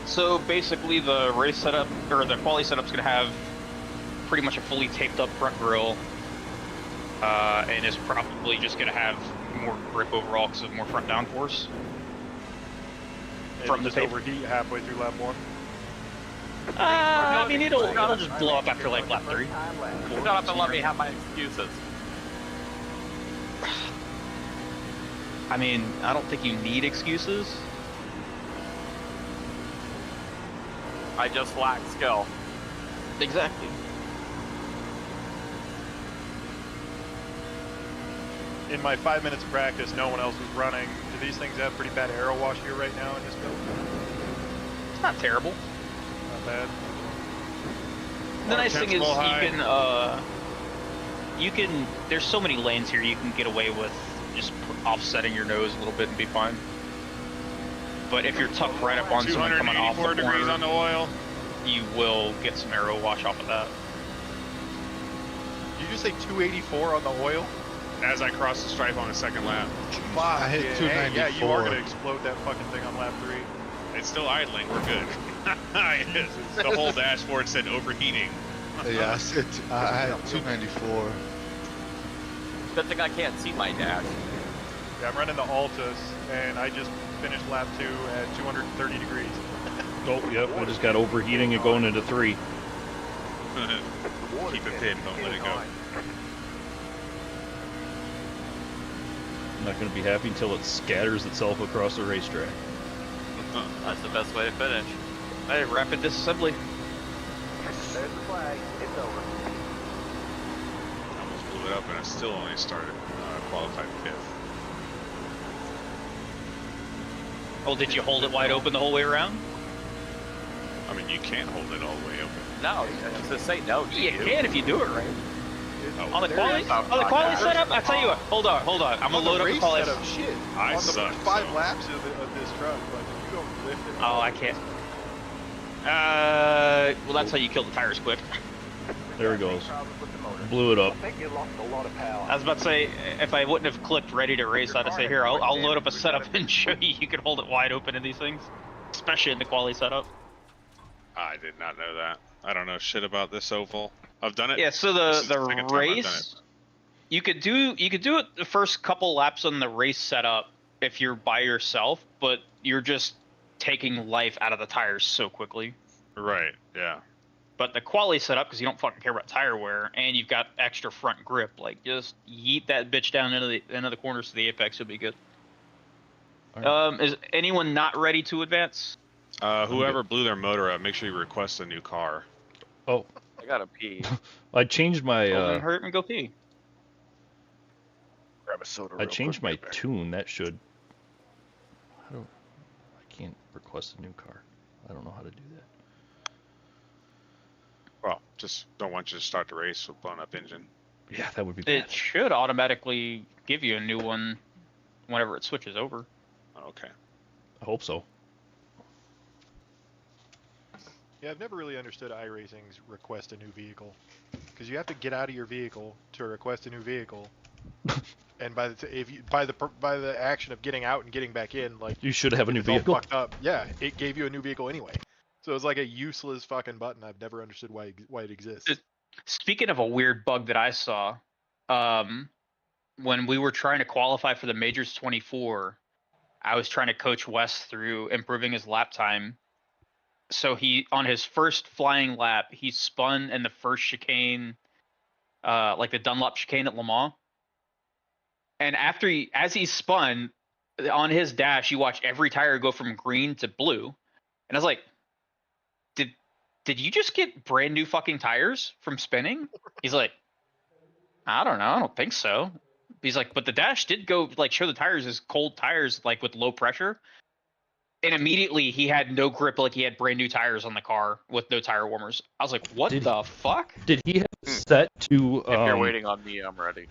So basically, the race setup or the quali setup's gonna have pretty much a fully taped up front grille, and is probably just gonna have more grip overall because of more front downforce. From the just tape. overheat halfway through lap 1. I mean, it'll just blow up after like lap 3. Shut up and let me have my excuses. I mean, I don't think you need excuses. I just lack skill. Exactly. In my 5 minutes of practice, no one else was running. Do these things have pretty bad aero wash here right now in this build? It's not terrible. Not bad. The nice thing is Temp's a little you can, there's so many lanes here you can get away with just offsetting your nose a little bit and be fine. But if you're tucked right up on someone coming off the 284 degrees corner, on the oil. you will get some aero wash off of that. Did you just say 284 on the oil? As I cross the stripe on a second lap. I hit Hey, 294. yeah, you are gonna explode that fucking thing on lap 3. It's still idling. We're good. The whole dashboard said overheating. Yeah, I had 294. Good thing I can't see my dash. Yeah, I'm running the Altus, and I just finished lap 2 at 230 degrees. Oh, yep, I just got overheating and going into 3. Keep it pinned. Don't let it go. I'm not going to be happy until it scatters itself across the racetrack. That's the best way to finish. Hey, rapid disassembly. There's the flag. It's over. I almost blew it up, and I still only started qualified 5th. Oh, did you hold it wide open the whole way around? I mean, you can't hold it all the way open. No, just say no to You can if you do it right. Oh, On the There quali, is- on the quali setup, I tell you what. Hold on. I'm gonna On the load up the race quali. setup, shit. I on the suck, 5 so- laps of this truck, like, if you don't lift it. Oh, I can't. Well, that's how you kill the tires quick. There it goes. Problems with the motor. Blew it up. I think you lost a lot of power. I was about to say, if I wouldn't have clicked ready to race, I'd have said, here, I'll load up a setup and show you can hold it wide open in these things, especially in the quali setup. I did not know that. I don't know shit about this oval. I've done it. Yeah, so This is the the second time I've done race, you could do it the first couple laps on the race setup if you're by yourself, but you're just taking life out of the tires so quickly. Right. Yeah. But the quali setup, because you don't fucking care about tire wear, and you've got extra front grip, like just yeet that bitch down into the corners to the apex, will be good. Is anyone not ready to advance? Whoever blew their motor up, make sure you request a new car. Oh, I gotta pee. I changed my Then hurt and go pee. Grab a soda. I real changed quick, my right back. tune. That should. I can't request a new car. I don't know how to do that. Well, just don't want you to start the race with blown up engine. Yeah, that would be bad. It should automatically give you a new one whenever it switches over. Okay. I hope so. Yeah, I've never really understood iRacing's request a new vehicle, because you have to get out of your vehicle to request a new vehicle, and by the action of getting out and getting back in, like You should have a new it's all vehicle. fucked up. Yeah, it gave you a new vehicle anyway, so it's like a useless fucking button. I've never understood why it exists. Speaking of a weird bug that I saw, when we were trying to qualify for the Majors 24, I was trying to coach Wes through improving his lap time. So he, on his first flying lap, he spun in the first chicane, like the Dunlop chicane at Le Mans. And as he spun, on his dash, you watch every tire go from green to blue. And I was like, did you just get brand new fucking tires from spinning? He's like, I don't know. I don't think so. He's like, but the dash did go, like, show the tires as cold tires, like with low pressure. And immediately he had no grip, like he had brand new tires on the car with no tire warmers. I was like, what the fuck? Did he have it set to If you're waiting on me, I'm ready.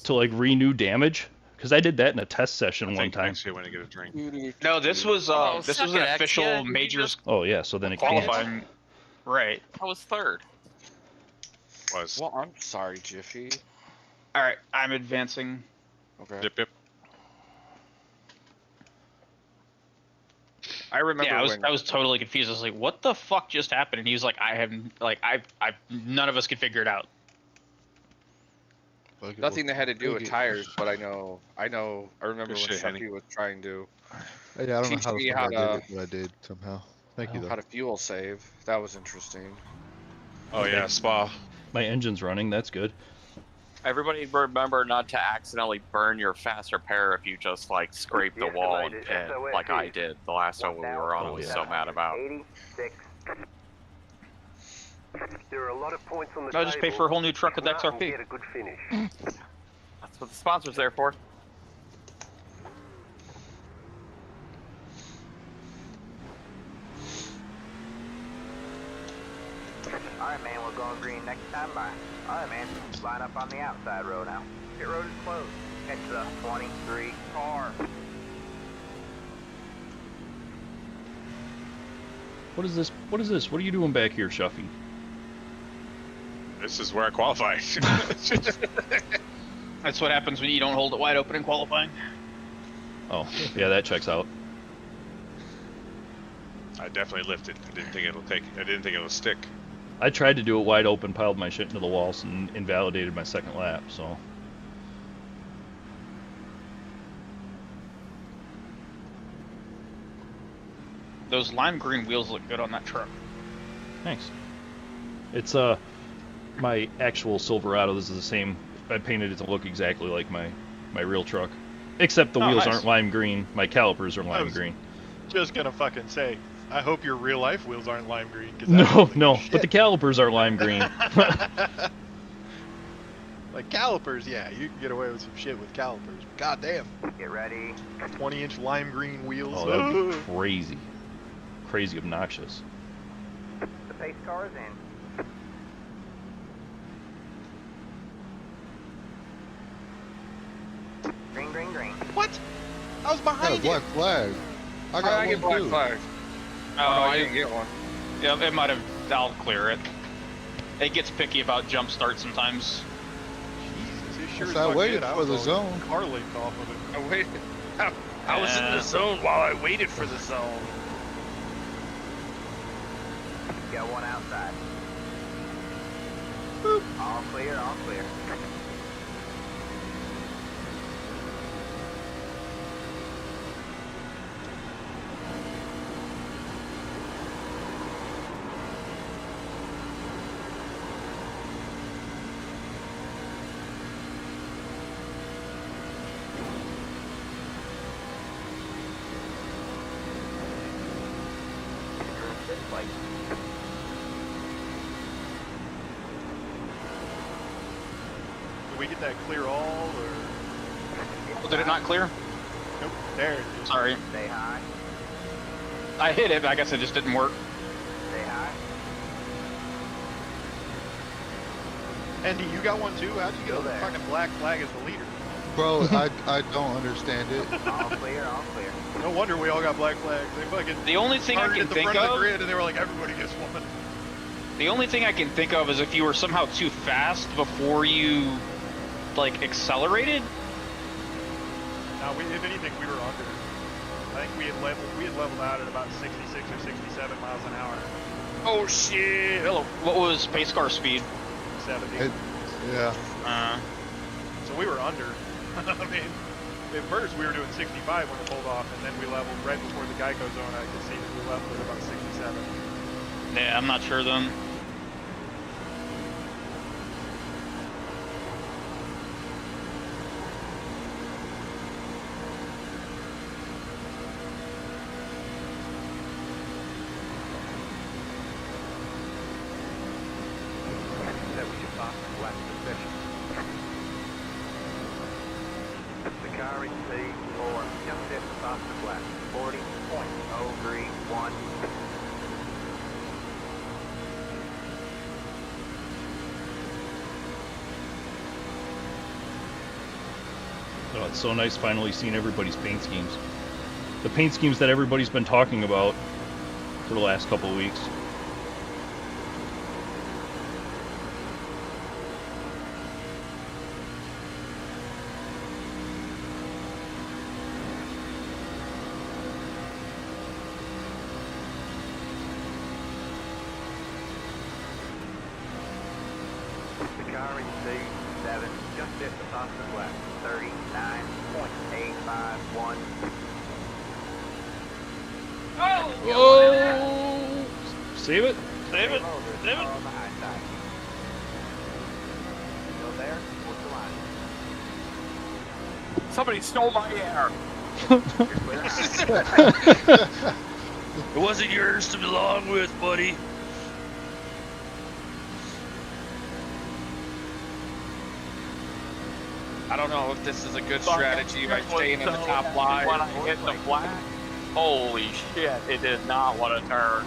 to like renew damage? Because I did that in a test session one Thank time. Actually, when to get a drink. No, this was Oh, this suck was it, an X. official Yeah, you Majors Oh yeah, so then it can't. qualifying. Right. I was third. Was Well, I'm sorry, Jiffy. All right, I'm advancing. Okay. Yep, yep. I remember Yeah, when. I was totally confused. I was like, "What the fuck just happened?" And he was like, none of us could figure it out." Fuck it, Nothing that had to do fuck with it. tires, but I remember Good when shit, Henny. Shucky was trying to Hey, I don't know teach how the me fuck how I did to it, but I did somehow. Thank you, Wow. though. how to fuel save. That was interesting. Oh yeah, spa. My engine's running. That's good. Everybody remember not to accidentally burn your fast repair if you just like scrape the wall and pin like I did the last time we were on. I was so mad about. 86. There are a lot of points on the I'll just pay table. for a whole new truck If with not, XRP. we'll get a good finish. That's what the sponsor's there for. Alright, man, we're going green next time. Bye. Alright, man, line up on the outside road now. Pit road is closed. Catch the 23 car. What is this? What is this? What are you doing back here, Shuffy? This is where I qualify. That's what happens when you don't hold it wide open in qualifying. Oh, yeah, that checks out. I definitely lifted. I didn't think it'll stick. I tried to do it wide open, piled my shit into the walls, and invalidated my second lap, so. Those lime green wheels look good on that truck. Thanks. It's my actual Silverado. This is the same. I painted it to look exactly like my real truck, except the Oh, wheels nice. aren't lime green. My calipers are lime green. Just gonna fucking say, I hope your real life wheels aren't lime green. 'Cause that No, looks like no, shit. but the calipers are lime green. Like calipers, yeah, you can get away with some shit with calipers. God damn, Get ready. 20-inch lime green wheels. Oh, that would be crazy, crazy obnoxious. The pace car is in. Green, green, green. What? I was I got a behind you. black flag. I I got get one black too. flag. Oh, Oh, no, I didn't get one. Yeah, it might have. I'll clear it. It gets picky about jump starts sometimes. Jesus, it sure Yes, as I fuck waited did. I for was the all zone. car linked off of it. I waited. I was in Yeah. the zone while I waited for the zone. Got one outside. All clear, all clear. Like, Did we get that clear all or? Oh, did it not clear? Nope. There it is. Sorry. stay high, I hit it, but I guess it just didn't work. stay high. Andy, you got one too? How'd you get Still a there. fucking black flag as the leader? Bro, I don't understand it. All clear, all clear. No wonder we all got black flags. They fucking The only thing I started can at the think front of the of, grid and they were like, everybody gets one. the only thing I can think of is if you were somehow too fast before you, like, accelerated. Now, if anything, we were under. I think we had leveled out at about 66 or 67 miles an hour. Oh shit! Hello. What was pace car speed? 70. Yeah. So we were under. I mean, at first we were doing 65 when it pulled off, and then we leveled right before the Geico zone. I could see that we leveled at about 67. Yeah, I'm not sure then. That we should pass the last position. The car is P4, just after past the flat. 40.031. Oh, it's so nice finally seeing everybody's paint schemes. The paint schemes that everybody's been talking about for the last couple of weeks. fifth positive left, 39.851. Oh! Save it. Save it. Loader Save it. on the high side. Still there? What's the line? Somebody stole my air. You're clear high. It wasn't yours to belong with, buddy. I don't know if this is a good Fuck, strategy by that was staying in the so top heavy line. When I hit the flag, holy shit, it did not want to turn.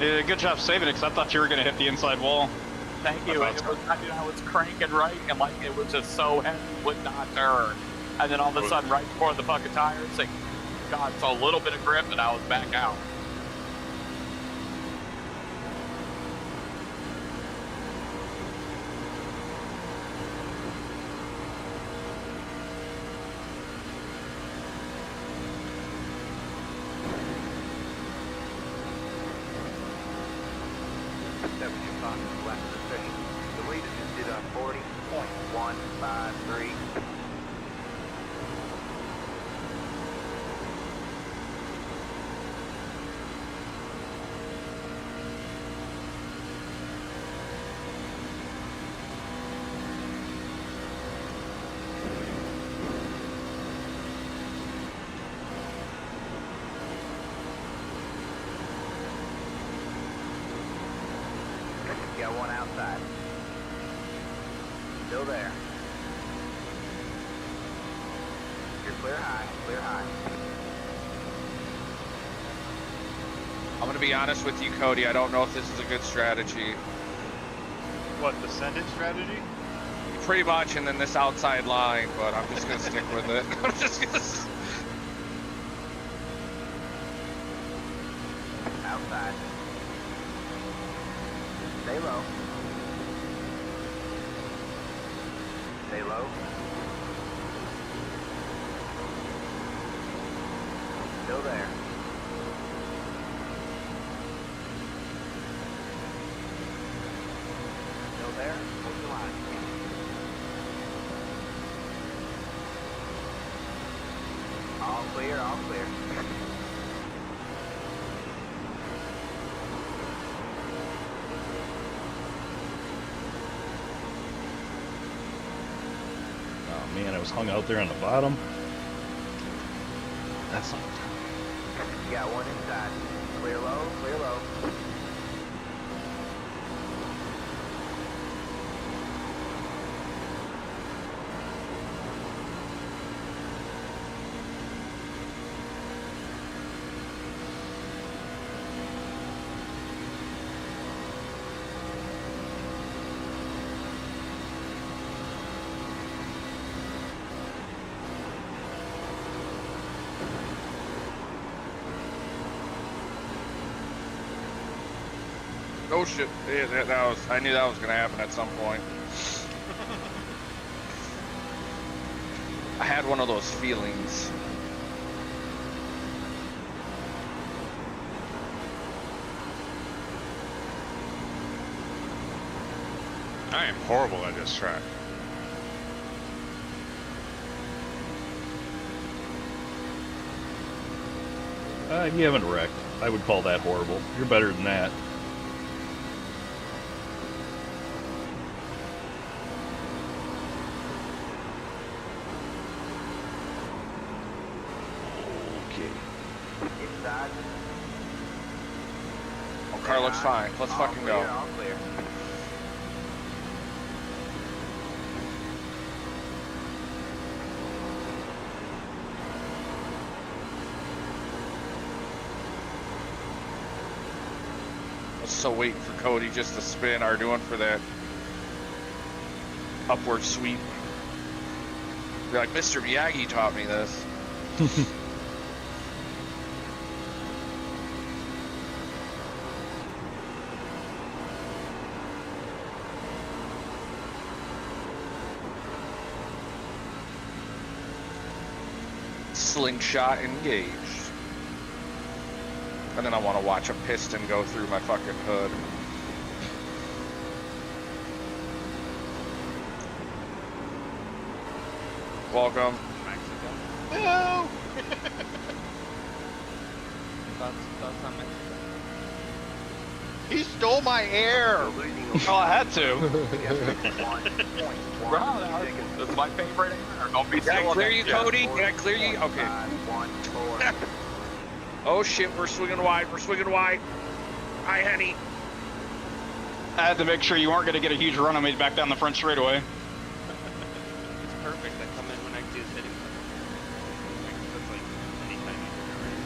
Yeah, good job saving it, because I thought you were going to hit the inside wall. Thank you. I And thought I was cranking right, and like it was just so heavy, it would not turn. And then all of a sudden, right before the fucking tires, it got a little bit of grip, and I was back out. Left position. The lead is just did 40.153. Got one outside. Still there. You're clear high, clear high. I'm gonna be honest with you, Cody. I don't know if this is a good strategy. What, the send it strategy? Pretty much, and then this outside line, but I'm just gonna stick with it. I'm just gonna. Outside. Stay low. Stay low. Still there. Still there. Hold the line. All clear, all clear. Oh man, I was hung out there on the bottom. That's not. You got one inside. Clear low, clear low. Oh shit! Yeah, that was. I knew that was gonna happen at some point. I had one of those feelings. I am horrible at this track. You haven't wrecked. I would call that horrible. You're better than that. Okay. Inside. Oh, car looks fine. Let's All fucking clear, go. all clear. I was so waiting for Cody just to spin our doing for that upward sweep. Be like, Mr. Miyagi taught me this. Slingshot engaged. And then I want to watch a piston go through my fucking hood. Welcome. Mexico. No! Thoughts on Mexico? He stole my air! Oh, I had to. That's my favorite air. Don't be Did I stealing clear it. you, Yeah. Cody? Did I clear you? Okay. Oh shit, we're swinging wide. We're swinging wide. Hi, Henny. I had to make sure you weren't going to get a huge run on me back down the front straightaway. It's perfect. I come in when I do is hitting them. That's like anytime you do it.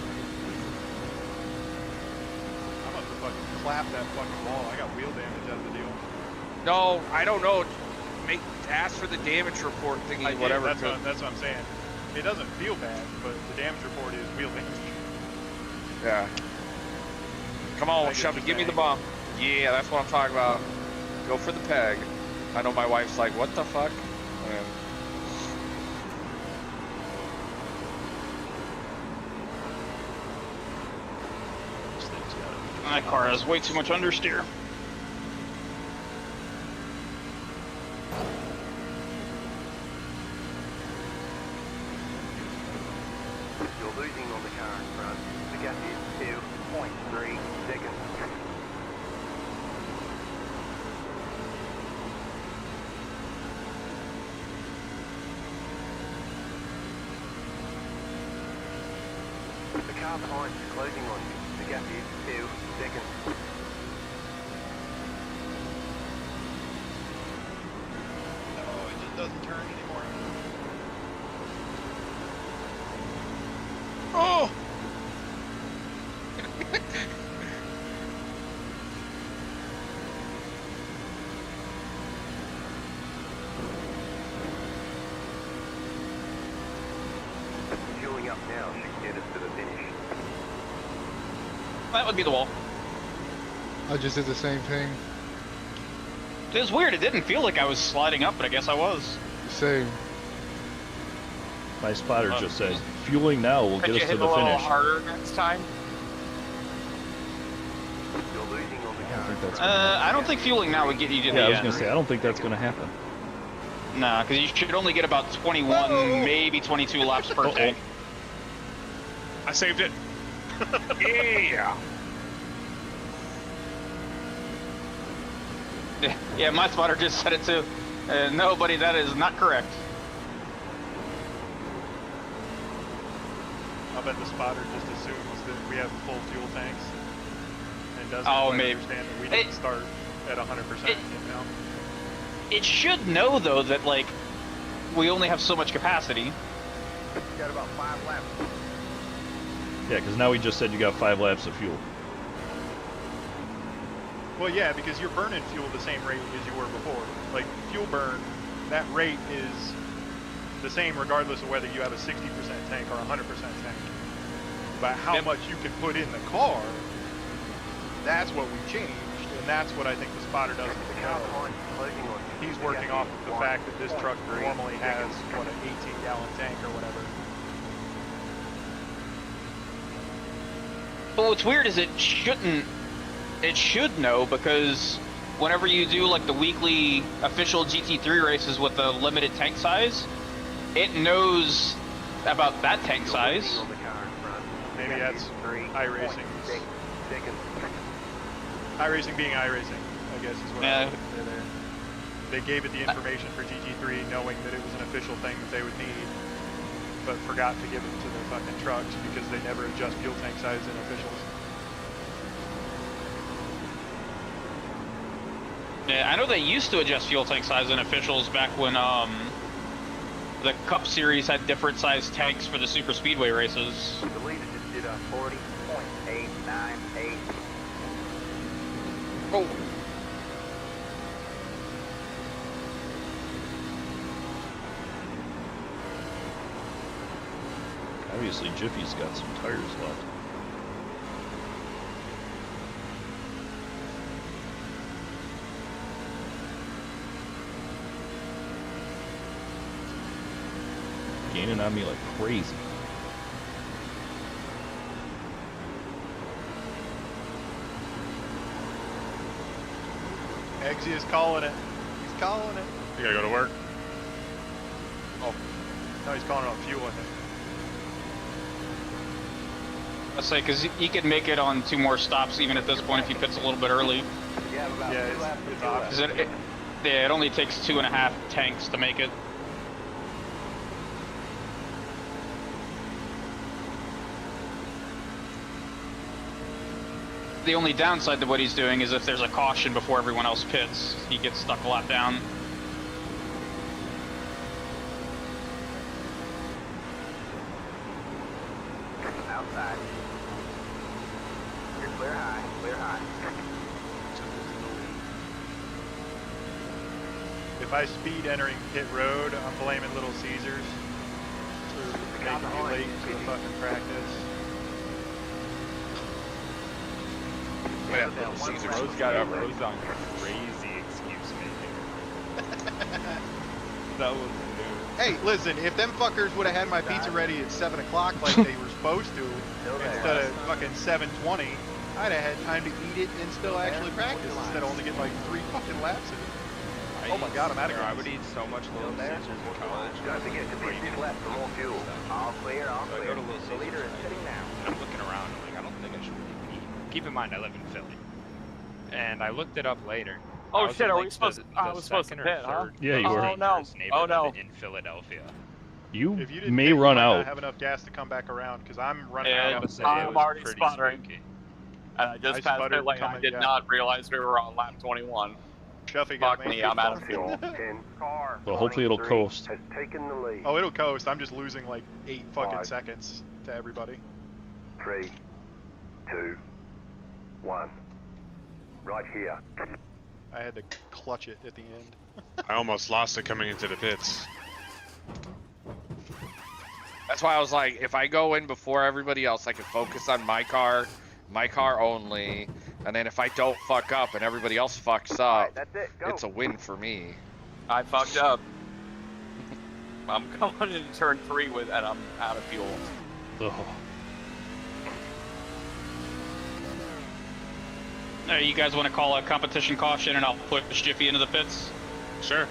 I'm about to fucking clap that fucking wall. I got wheel damage out of the deal. No, I don't know. Ask for the damage report thingy, I did, whatever. That's what I'm saying. It doesn't feel bad, but the damage report is wheel damage. Yeah. Come on, Peg is Chevy, just give me an the bomb. Yeah, that's what I'm talking about. Go for the peg. I know my wife's like, what the fuck? And This thing's got My car has way too much understeer. You're losing on the car in front. The gap is 2.3 seconds. The car behind is closing on you. The gap is 2 seconds. No, it just doesn't turn anymore. oh, Fueling up now should get us to the finish. That would be the wall. I just did the same thing. It was weird. It didn't feel like I was sliding up, but I guess I was. Same. My spotter just said, fueling now will Could get you us hit to a the little finish. harder next time? You're losing on the I don't car think in that's front. I don't think fueling now would get you to Yeah, the I was end. gonna say, I don't think that's gonna happen. Nah, because you should only get about 21, maybe 22 laps per tank. I saved it. yeah. Yeah, my spotter just said it too. No, buddy, that is not correct. I bet the spotter just assumes that we have full fuel tanks and doesn't Oh, quite maybe. understand that we It- didn't start at 100%, you know? It should know though that like we only have so much capacity. Got about 5 laps. Yeah, because now we just said you got 5 laps of fuel. Well, yeah, because you're burning fuel the same rate as you were before. Like, fuel burn, that rate is the same regardless of whether you have a 60% tank or a 100% tank. But how Yep. much you can put in the car, that's what we changed, and that's what I think the spotter doesn't The car know. behind is closing on you. He's The working gap off is of the fact that this truck 1.3 normally has, seconds. what, an 18-gallon tank or whatever. But what's weird is it should know because whenever you do like the weekly official GT3 races with the limited tank size, it knows about that tank You're size. losing on the car in front. The Maybe gap that's is 3.6 iRacing's- seconds. iRacing being iRacing, I guess is what I Yeah. would say there. They gave it the information for GT3 knowing that it was an official thing that they would need, but forgot to give it to their fucking trucks because they never adjust fuel tank size in officials. Yeah, I know they used to adjust fuel tank size in officials back when the Cup Series had different size tanks for the super speedway races. The leader just did a 40.898. Oh. Obviously, Jiffy's got some tires left. Gaining on me like crazy. Eggsy is calling it. He's calling it. You gotta go to work. No, he's calling on fuel, I think. I say, because he could make it on 2 more stops even at this point if he pits a little bit early. You have about Yeah, 2 it's laps to optional. go. Yeah, it only takes 2.5 tanks to make it. The only downside to what he's doing is if there's a caution before everyone else pits, he gets stuck a lot down. Outside. You're clear high, clear high. If I speed entering pit road, I'm blaming Little Caesars for making me late to the fucking practice. Yeah, Little Caesars Bro's was got forever. Bro's on crazy excuse making. That was new. Hey, listen, if them fuckers would have had my pizza ready at 7 o'clock like they were supposed to, instead of fucking 7:20, I'd have had time to eat it and still actually practice instead of only get like 3 fucking laps of it. Oh my god, I'm out of I gas. would eat so much Little Caesars in college. Got to get to be 6 laps for more fuel. All clear, all So I clear. go to Little The leader is Caesars, sitting down. and I'm looking around, I'm like, I don't think I should really eat. Keep in mind, I live in Philly. And I looked it up later. Oh, I was shit, in, are like, we supposed- I was supposed to second or pit, huh? third Yeah, you most were. Oh, no. dangerous Oh, no. neighborhood in Philadelphia. You If you didn't may pit, you run might not out. have enough gas to come back around because I'm running Yeah, out. I on would say I'm it was already pretty sputtering. spooky. And I just I passed sputtered pit lane. I coming- did yeah. not realize we were on lap 21. Shuffy got Fuck me, I'm out of fuel. 10. Car. Well, hopefully it'll 23 coast. Has taken the lead. Oh, it'll coast. I'm just losing like 8 fucking 5. seconds to everybody. 3, 2, 1. Right here. I had to clutch it at the end. I almost lost it coming into the pits. That's why I was like, if I go in before everybody else, I can focus on my car only, and then if I don't fuck up and everybody else fucks up, Alright, that's it. Go. it's a win for me. I fucked up. I'm going into turn 3 with, and I'm out of fuel. Ugh. You guys want to call a competition caution and I'll push Jiffy into the pits? Sure.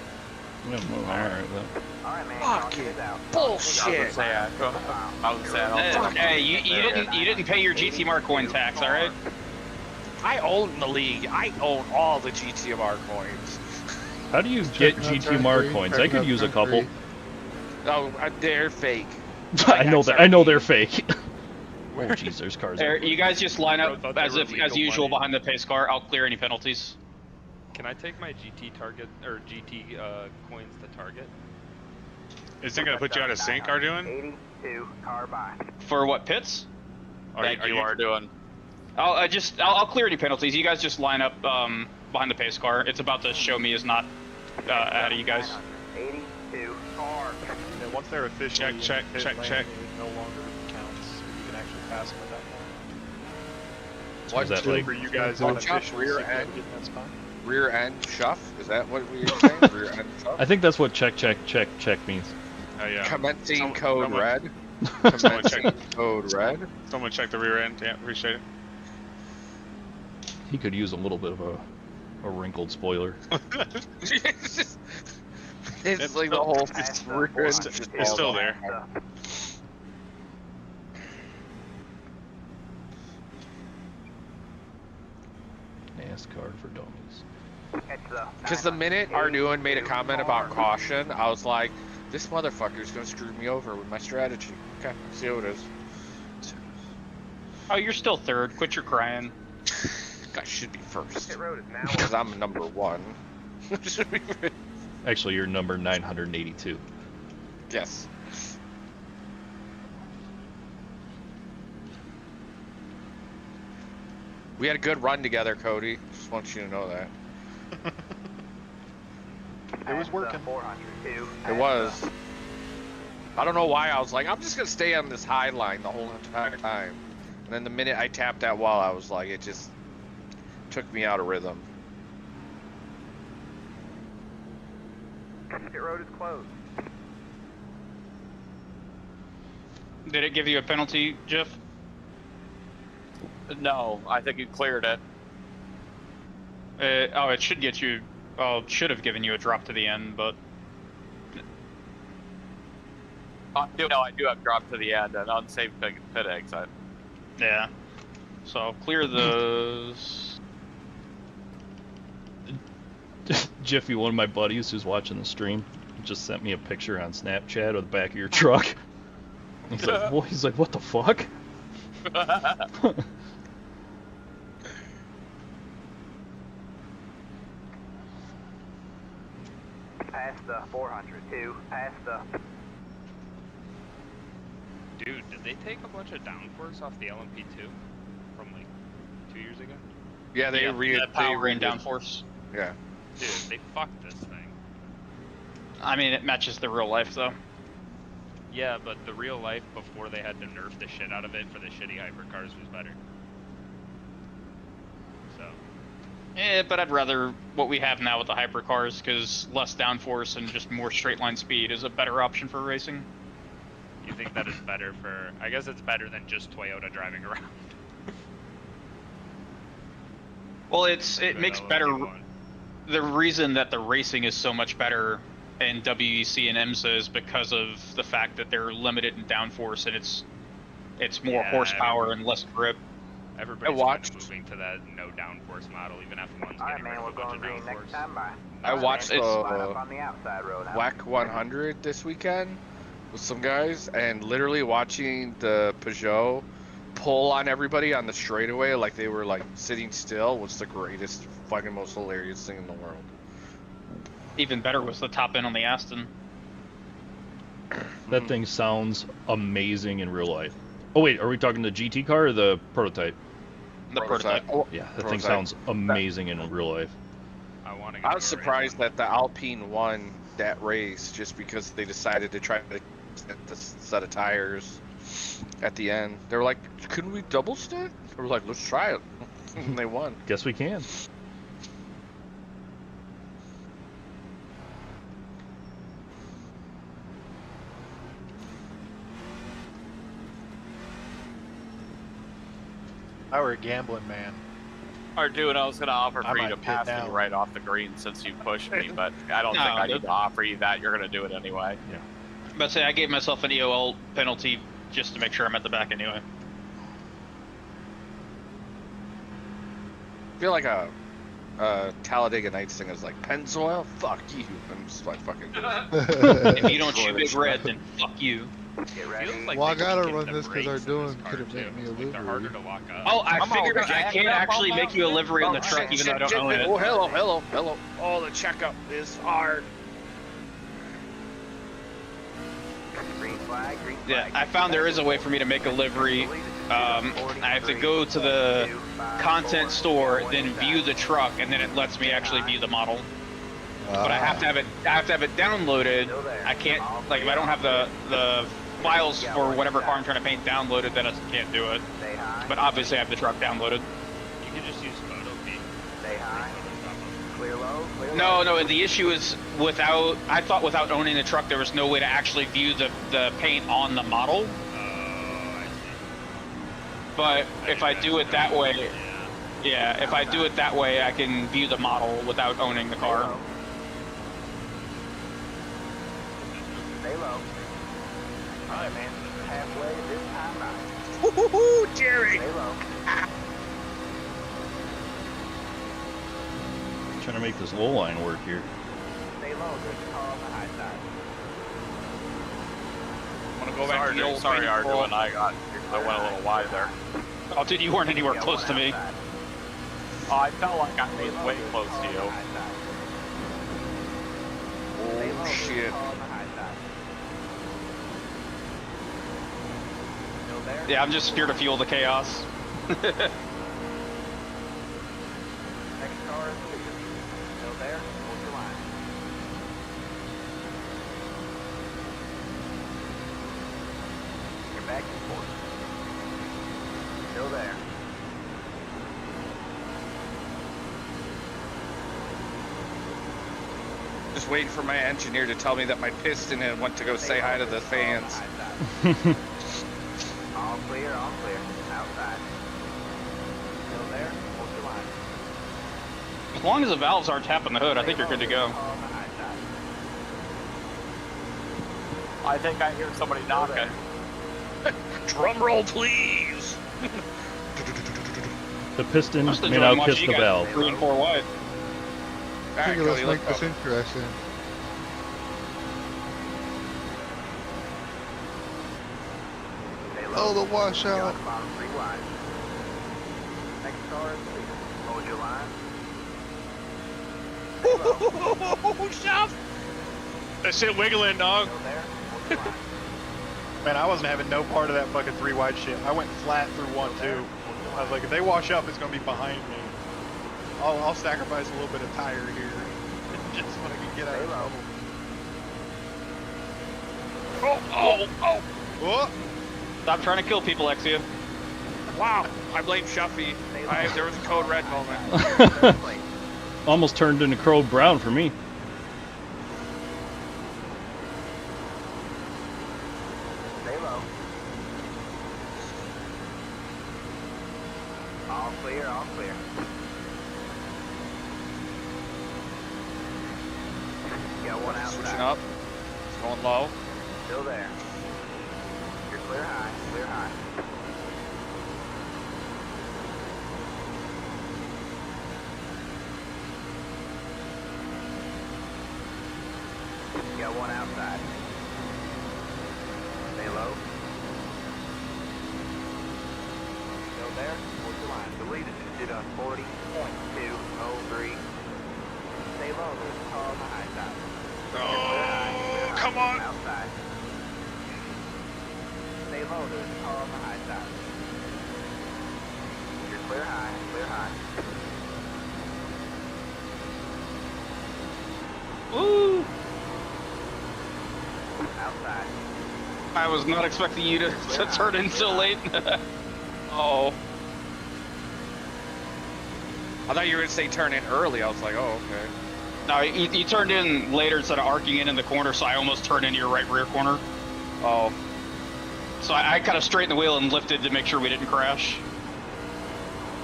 Yeah, well, alright, then. Alright, man. Fucking Get out. bullshit. I was saying, I don't Hey, you didn't pay your GTMR coin tax, all right? I own the league. I own all the GTMR coins. How do you get GTMR coins? I could use a couple. Oh, they're fake. I know that. I know they're fake. Oh jeez, there's cars. There, you guys just line up Bro, thought they as were if, legal as usual, money. behind the pace car. I'll clear any penalties. Can I take my GT target or GT coins to Target? Is it gonna put you out of sync, are doing? 82. Car by. For what, pits? Thank you are doing. I'll clear any penalties. You guys just line up behind the pace car. It's about to show me is not ahead of you guys. 82. Car. Yeah, once they're officially in Check, pit check, lane, check. it no longer counts. You can actually pass them at that point. What is that like? For you guys One on shot, official rear secret end. getting that spot. Rear end shuff? Is that what we were saying? Rear end shuff? I think that's what check means. Oh yeah. Commencing code someone- red. Someone check, Commencing code red. someone check the rear end. Yeah, appreciate it. He could use a little bit of a wrinkled spoiler. It's like the whole rear end. It's still there. NASCAR for dummies. Because the minute Arduin made a comment about caution, I was like, this motherfucker's gonna screw me over with my strategy. Okay, see how it is. Oh, you're still third. Quit your crying. I should be first. Pit road is now Because I'm number 1. Should be first. Actually, you're number 982. Yes. We had a good run together, Cody. Just want you to know that. It was working. 402. It was. I don't know why I was like, I'm just gonna stay on this high line the whole entire time. And then the minute I tapped that wall, I was like, it just took me out of rhythm. Pit road is closed. Did it give you a penalty, Jeff? No, I think you cleared it. It should get you. Well, it should have given you a drop to the end, but I do have drop to the end and unsafe pit exit. Yeah. So clear those. Jiffy, one of my buddies who's watching the stream, just sent me a picture on Snapchat of the back of your truck. He's like, "What?" He's like, "What the fuck?" Past the 402. Past the. Dude, did they take a bunch of downforce off the LMP2 from like 2 years ago? Yeah, they the power and redid- downforce. Yeah. Dude, they fucked this thing. I mean, it matches the real life though. Yeah, but the real life before they had to nerf the shit out of it for the shitty hypercars was better. So, Yeah, but I'd rather what we have now with the hypercars, because less downforce and just more straight line speed is a better option for racing. you think that is better for... I guess it's better than just Toyota driving around. Well, it makes better. LMP1. The reason that the racing is so much better in WEC and IMSA is because of the fact that they're limited in downforce and it's more Yeah, horsepower and less grip. Everybody's watched- kind of moving to that no downforce model. Even F1's Alright, getting rid man, of we're a bunch going of green next downforce. time by. I watched Line up on the outside road now. WAC 100 this weekend with some guys, and literally watching the Peugeot pull on everybody on the straightaway like they were like sitting still was the greatest, fucking most hilarious thing in the world. Even better was the top end on the Aston. That thing sounds amazing in real life. Oh wait, are we talking the GT car or the prototype? The prototype. Oh, Yeah, that thing Prototype. sounds amazing in real life. I want to. I was surprised that the Alpine won that race just because they decided to try to get the set of tires at the end. They were like, couldn't we double stack? They were like, let's try it. And they won. Guess we can. If I were a gambling man, Or dude, I was gonna offer I for you might to pit pass me down. right off the green since you pushed me, but I don't No, think I dude. need to offer you that. You're gonna do it anyway. But say I gave myself an EOL penalty just to make sure I'm at the back anyway. I feel like a Talladega Nights thing is like Pennzoil. Fuck you. I'm just like fucking. If you don't shoot big red, then fuck you. Get ready. Feels like Well, I they gotta weakened run the this 'cause our brakes in doing this car, could've made too. me a Like, they're harder to lock up. Oh, I Come on, figured we're I jacking can't up actually on make you a livery on the Oh, truck shit, even though I don't shit, own shit. it. Oh, hello. Oh, the checkup is hard. Green flag, green flag. Yeah, I found there is a way for me to make a livery. I have to go to the content store, then view the truck, and then it lets me actually view the model. But I have to have it. I have to have it downloaded. I can't, like, if I don't have the files for whatever car I'm trying to paint downloaded, then I can't do it. Stay high. But obviously I have the truck downloaded. You can just use photo feed. Stay high. Clear low. Clear No, low. no, the issue is I thought without owning the truck there was no way to actually view the paint on the model. Oh, I see. But if I do it that way, Yeah. yeah, if I do it that way, I can view the model without owning the Stay car. low. Stay low. Alright, man. Halfway this time out. Woohoo, Jerry. Stay low. Trying to make this low line work here. Stay low. There's a car on the high side. I'm gonna go back to the old Sorry, paint Ardu, roll. and I went a little wide there. Oh, dude, you weren't anywhere Yeah, close to one me. outside. Oh, I felt like I was way close to you. High side. Stay low. Oh There's a shit. car on the high side. Still there? Yeah, I'm just here to fuel the chaos. Next car is clear. Still there? Hold your line. You're back and forth. Still there. Just waiting for my engineer to tell me that my piston had went to go say hi to the fans. All clear, all clear. Outside. Still there? Hold your line. As long as the valves aren't tapping the hood, I think you're good to go. Car on the high side. I think I hear somebody knocking. Drum roll, please. The piston I'm still may enjoying now watching kiss you the guys valve. 3 and 4 wide. I think let's make this interesting. Oh, the washout. Bottom 3 wide. Next car is clear. Hold your line. Oh, shove! That shit wiggling, dog. Still there. Hold your line. Man, I wasn't having no part of that fucking 3 wide shit. I went flat through 1 2. I was like, if they wash up, it's gonna be behind me. I'll sacrifice a little bit of tire here, just so I can get out of trouble. Oh! Stop trying to kill people, Exia. Wow, I blame Shuffy. There was a code red moment. Almost turned into Code Brown for me. Stay low. All clear, all clear. Got one Switching outside. up. It's going low. Still there. You're clear high, clear high. Got one outside. Stay low. Still there. Hold your line. The lead is sit on 40.203. Stay low. There's a car on the high side. Oh, come on. Outside. Stay low. There's a car on the high side. You're clear high. Clear high. Woo! Outside. I was not expecting you to turn in so late. Oh. I thought you were going to say turn in early. I was like, oh, okay. No, you turned in later instead of arcing in the corner, so I almost turned into your right rear corner. Oh, So I kind of straightened the wheel and lifted to make sure we didn't crash.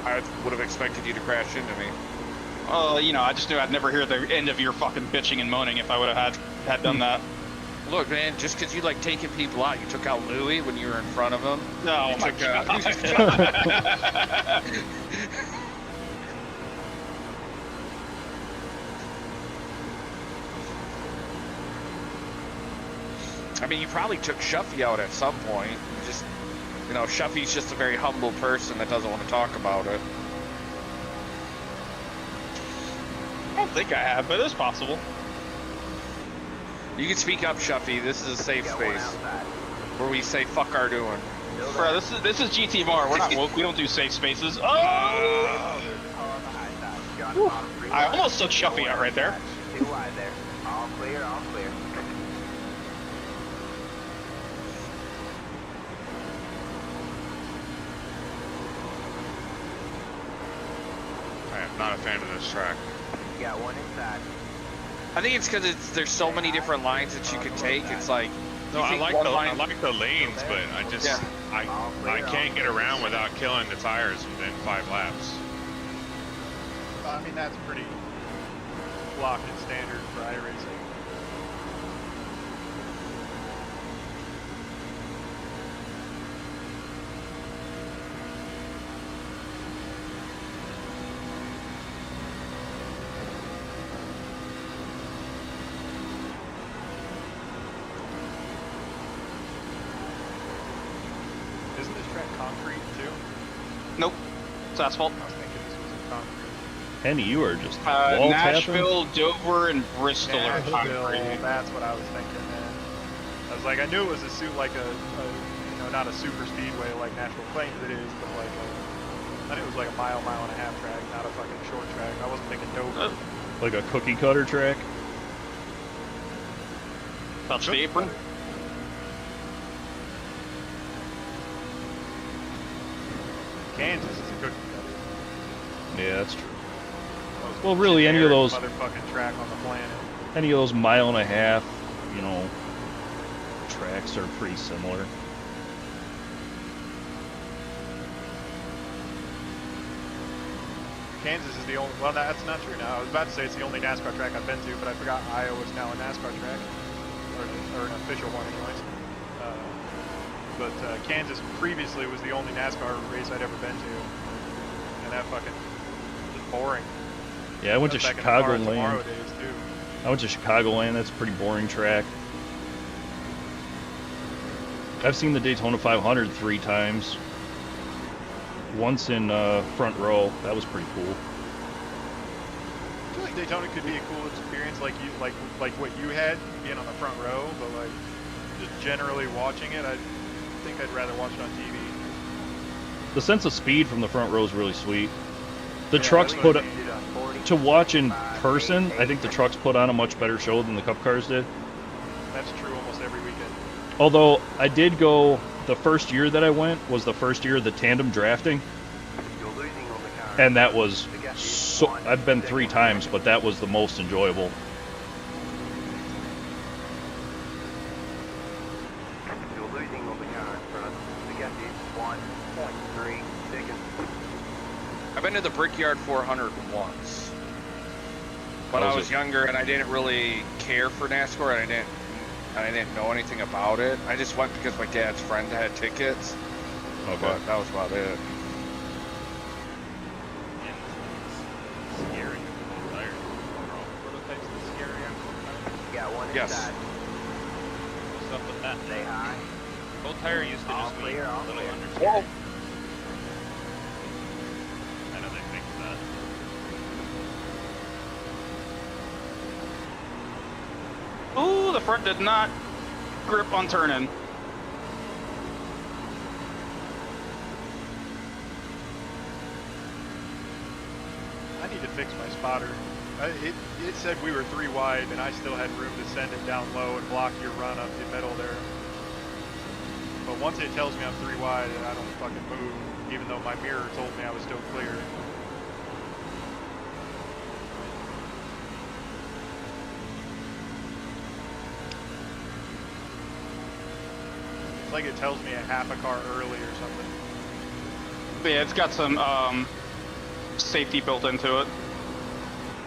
I would have expected you to crash into me. You know, I just knew I'd never hear the end of your fucking bitching and moaning if I would have had done that. Look, man, just because you like taking people out, you took out Louie when you were in front of him. No, You my took, God. I mean, you probably took Shuffy out at some point. You just, you know, Shuffy's just a very humble person that doesn't want to talk about it. I don't think I have, but it's possible. You can speak up, Shuffy. This is a safe Got one space outside. where we say "fuck our doing." Still there. Bro, this is GTMR. We're not woke. We don't do safe spaces. Oh! There's a car on the high side. You're on the bottom 3 I wide. almost took Shuffy out right there. 2 wide there. All clear, all clear. I am not a fan of this track. You got one inside. I think it's because there's so many different lines that you can take. It's like No, you I think like one the line- lanes, but I just Yeah. I can't get around without killing the tires within 5 laps. I mean, that's pretty block and standard for iRacing. Isn't this track concrete too? Nope. It's asphalt. I was thinking this was a concrete. Henny, you are just wall Nashville, Dover, and Bristol are Nashville, concrete. that's what I was thinking, man. I was like, I knew it was a suit like a you know, not a super speedway like Nashville claims it is, but like I knew it was like a mile and a half track, not a fucking short track. I wasn't thinking Dover. like a cookie cutter track. Touch the apron. Kansas is a cookie cutter. Yeah, that's true. Most Well, really, any of generic those- motherfucking track on the planet. Any of those mile and a half, you know, tracks are pretty similar. Kansas is the only. Well, that's not true now. I was about to say it's the only NASCAR track I've been to, but I forgot Iowa's now a NASCAR track. or an official one, anyways. But Kansas previously was the only NASCAR race I'd ever been to, and that fucking was boring. Yeah, I went to Back in the Car of Chicagoland. Tomorrow days too. I went to Chicagoland. That's a pretty boring track. I've seen the Daytona 500 3 times. Once in front row. That was pretty cool. I feel like Daytona could be a cool experience, like what you had, being on the front row, but like just generally watching it, I think I'd rather watch it on TV. The sense of speed from the front row is really sweet. The Yeah, trucks that's put what to watch in person. I think the trucks put on a much better show than the Cup cars did. That's true almost every weekend. Although I did go, the first year that I went was the first year of the tandem drafting, and that was so. I've been 3 times, but that was the most enjoyable. You're losing on the car in front. The gap is 1.3 seconds. I've been to the Brickyard 400 once. When I was younger and I didn't really care for NASCAR and I didn't know anything about it. I just went because my dad's friend had tickets. Okay. But that was about it. Scary. Tires. Prototypes are scary on full tires. You got one Yes. inside. What's up with that? Stay high. Full tire used to All just be clear, a all little clear. understeer. I know they fixed that. Ooh, the front did not grip on turning. I need to fix my spotter. It said we were 3 wide, and I still had room to send it down low and block your run up the middle there. But once it tells me I'm 3 wide, I don't fucking move, even though my mirror told me I was still clear. It's like it tells me a half a car early or something. But yeah, it's got some safety built into it.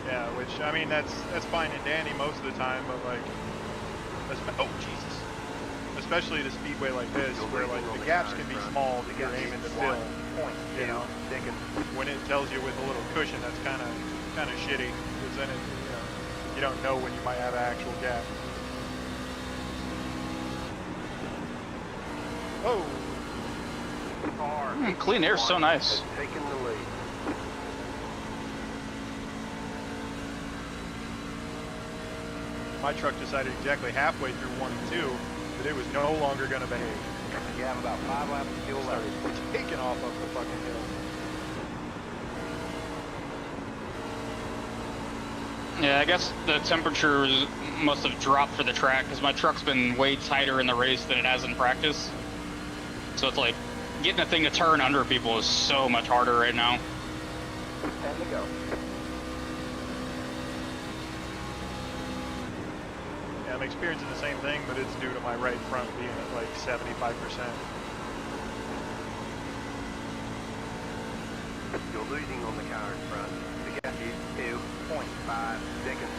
Yeah, which, I mean, that's fine and dandy most of the time, but like, oh Jesus. Especially at a speedway like this, where like the gaps can be small that you're aiming to fill. You know, when it tells you with a little cushion, that's kind of shitty, because then it, you don't know when you might have an actual gap. Oh. Clean air's so nice. Taking the lead. My truck decided exactly halfway through 1 and 2 that it was no longer going to behave. You have about 5 laps of fuel left. Started taking off up the fucking hill. Yeah, I guess the temperatures must have dropped for the track because my truck's been way tighter in the race than it has in practice. So it's like getting a thing to turn under people is so much harder right now. 10 to go. Yeah, I'm experiencing the same thing, but it's due to my right front being at like 75%. You're losing on the car in front. The gap is 2.5 seconds.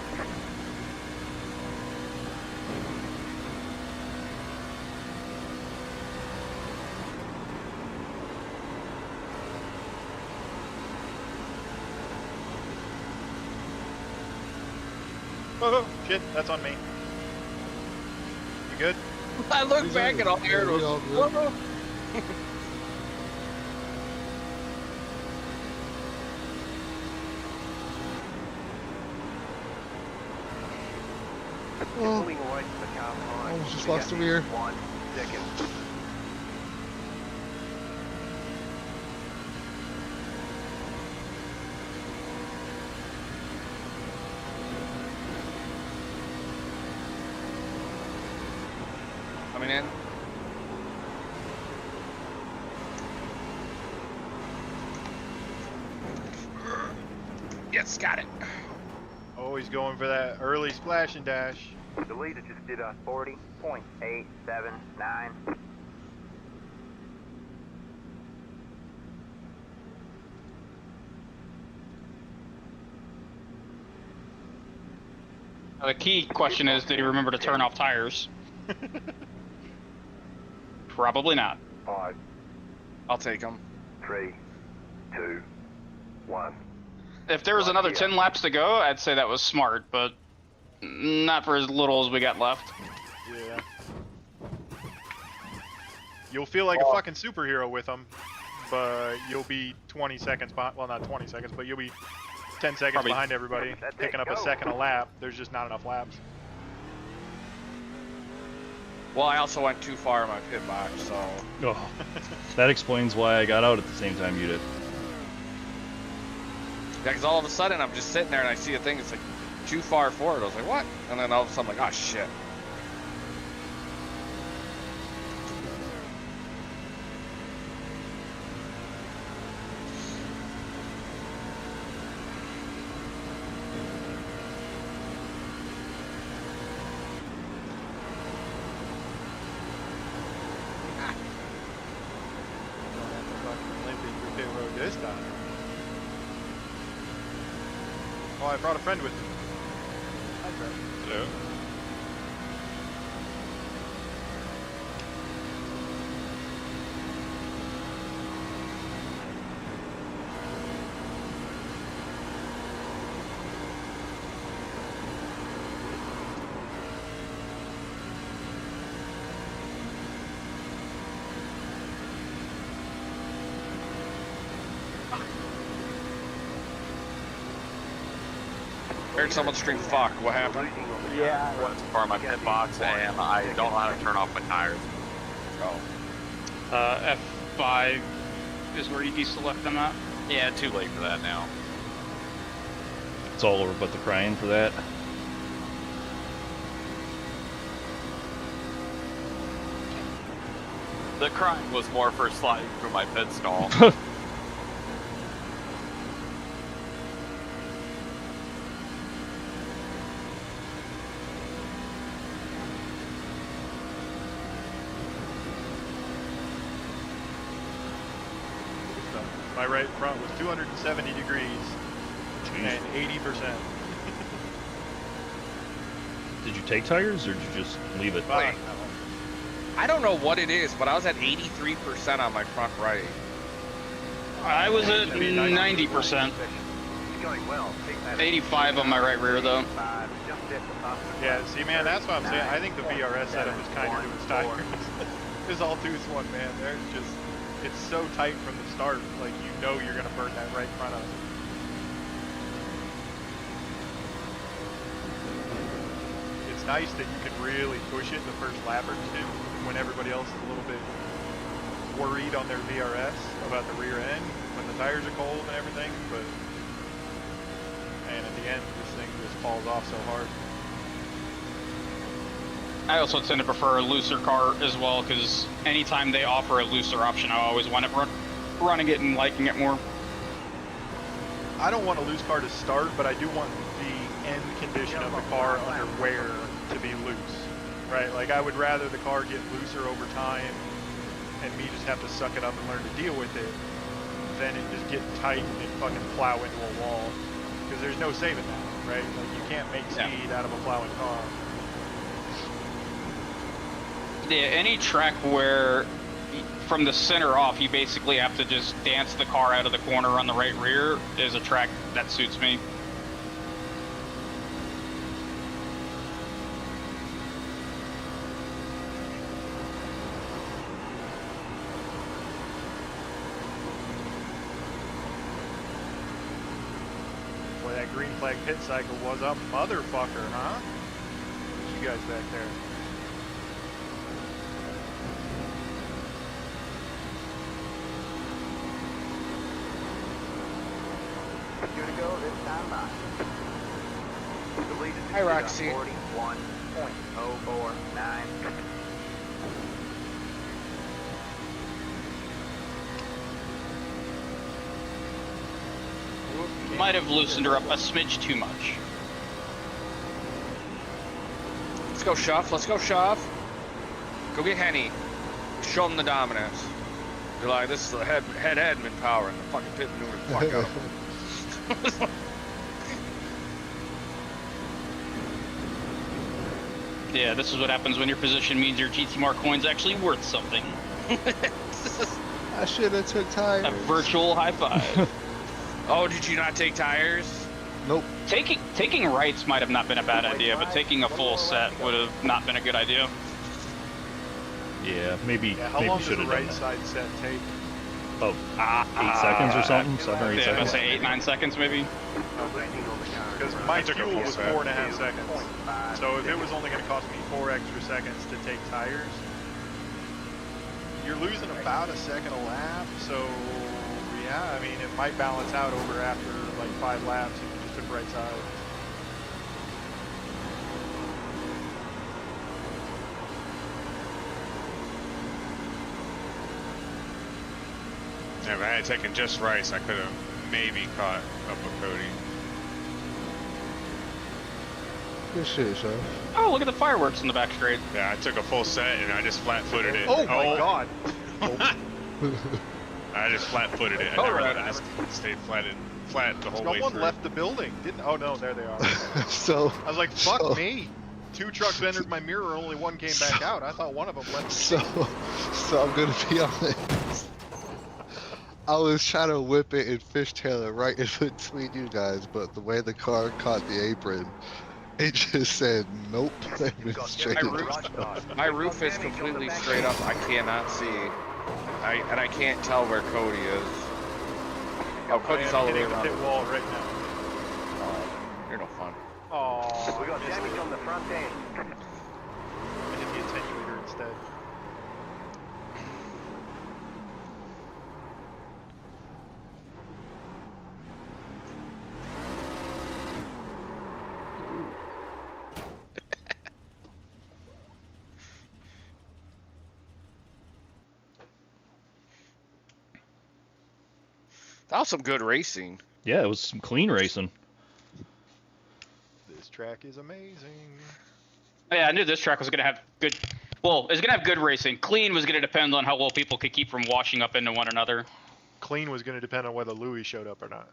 Oh, shit, that's on me. You good? I look back and all I heard was, whoa. Oh, Pulling away from the car behind. almost just The lost the gap is rear. 1 second. Coming in. Yes, got it. Always going for that early splash and dash. The leader just did a 40.879. The key question is, did he remember to turn off tires? Probably not. 5, I'll take him. 3, 2, 1. If there was another 10 laps to go, I'd say that was smart, but not for as little as we got left. Yeah. You'll feel like a fucking superhero with them, but you'll be 20 seconds behind. Well, not 20 seconds, but you'll be 10 seconds Probably. behind everybody, picking up a second a lap. There's just not enough laps. Well, I also went too far in my pit box, so. Oh, that explains why I got out at the same time you did. Yeah, because all of a sudden I'm just sitting there and I see a thing that's like too far forward. I was like, what? And then all of a sudden I'm like, oh shit. Don't have to fucking limp in your pit road this time. Oh, I brought a friend with me. Hi, Trevor. Hello. Heard someone scream, fuck, what happened? Yeah. What's for my pit box, and I don't know how to turn off my tires. Oh. F5 is where you deselect them at. Yeah, too late for that now. It's all over but the crying for that. The crying was more for sliding through my pit stall. My right front was 270 degrees and 80%. Did you take tires or did you just leave it? Wait. I don't know what it is, but I was at 83% on my front right. I was at 90%. It's going well. Take that 85 on my right rear, though. 5, just hit the top of the Yeah, see, man, that's what I'm saying. I think the VRS setup is kind of to its tires. It's all 2-1, man. They're just, it's so tight from the start. Like, you know you're going to burn that right front up. It's nice that you can really push it the first lap or two when everybody else is a little bit worried on their VRS about the rear end when the tires are cold and everything, but man, at the end this thing just falls off so hard. I also tend to prefer a looser car as well, because anytime they offer a looser option, I always wind up running it and liking it more. I don't want a loose car to start, but I do want the end condition of the car under wear to be loose, right? Like, I would rather the car get looser over time and me just have to suck it up and learn to deal with it than it just get tight and fucking plow into a wall, because there's no saving that, right? Like, you can't make speed out of a plowing car. Yeah, any track where from the center off you basically have to just dance the car out of the corner on the right rear is a track that suits me. Boy, that green flag pit cycle was a motherfucker, huh? You guys back there. Here to go this time by. Hi, Roxy. 41.049. Might have loosened her up a smidge too much. Let's go, Shuff. Let's go, Shuff. Go get Henny. Show him the dominance. You're like, this is the head admin power, and the fucking pit maneuver the fuck out of him. Yeah, this is what happens when your position means your GTMR coin's actually worth something. I should have took tires. A virtual high five. Oh, did you not take tires? Nope. Taking rights might have not been a bad idea, but taking a full set would have not been a good idea. Yeah, maybe. Yeah, how maybe long does the should have right done that. side set take? Oh, 8 seconds or something? 7 or 8 Yeah, seconds. let's say 8-9 seconds maybe. Because my took a fuel full was set. 4.5 seconds. So if it was only going to cost me 4 extra seconds to take tires, you're losing about a second a lap. So yeah, I mean it might balance out over after like 5 laps if you just took right side. Yeah, if I had taken just rice, I could have maybe caught up with Cody. Good shit, Chef. Oh, look at the fireworks in the back straight. Yeah, I took a full set and I just flat-footed it. Oh my god! I just flat-footed it. I Oh, never right. I just stayed flat the whole No way one through. left the building. Didn't? Oh no, there they are. So I was like, fuck so- me. 2 trucks entered my mirror, only 1 came back out. I thought one of them left. So I'm gonna be honest. I was trying to whip it and fishtail it right in between you guys, but the way the car caught the apron, it just said nope. And went straight My into roof, the- my roof is completely straight up. I cannot see. And I can't tell where Cody is. Oh, Cody's all the way hitting the around. pit wall right now. Oh, you're no fun. Oh, We got damage on the front end. I hit the attenuator instead. That was some good racing. Yeah, it was some clean racing. This track is amazing. Oh, yeah, I knew this track was gonna have good. Well, it was gonna have good racing. Clean was gonna depend on how well people could keep from washing up into one another. Clean was going to depend on whether Louis showed up or not.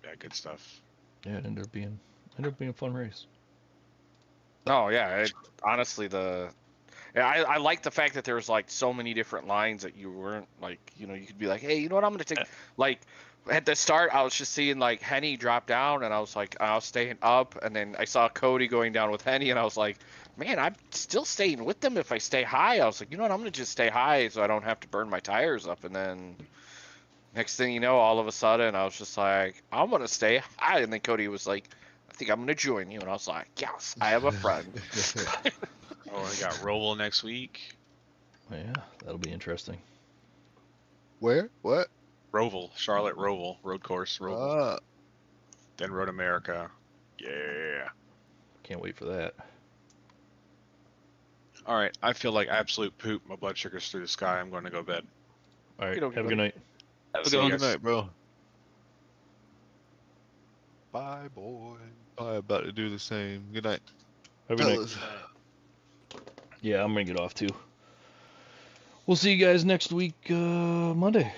Yeah, good stuff. Yeah, it ended up being a fun race. Oh yeah, honestly I like the fact that there was like so many different lines that you weren't like, you could be like, hey, you know what, I'm gonna take like at the start I was just seeing like Henny drop down and I was like, I was staying up, and then I saw Cody going down with Henny and I was like, man, I'm still staying with them if I stay high. I was like, you know what, I'm gonna just stay high so I don't have to burn my tires up. And then next thing you know, all of a sudden I was just like, I'm gonna stay high, and then Cody was like, I think I'm gonna join you, and I was like, yes, I have a friend. Oh, I got Roval next week. Yeah, that'll be interesting. Where? What? Roval, Charlotte Roval, road course, Roval. Uh, Then Road America. Yeah. Can't wait for that. All right, I feel like absolute poop. My blood sugar's through the sky. I'm going to go to bed. All right, don't have a give good night. Have a See good you one. guys. night, bro. Bye, boy. I'm about to do the same. Good night. Have a good night. Fellas. Yeah, I'm gonna get off too. We'll see you guys next week, Monday.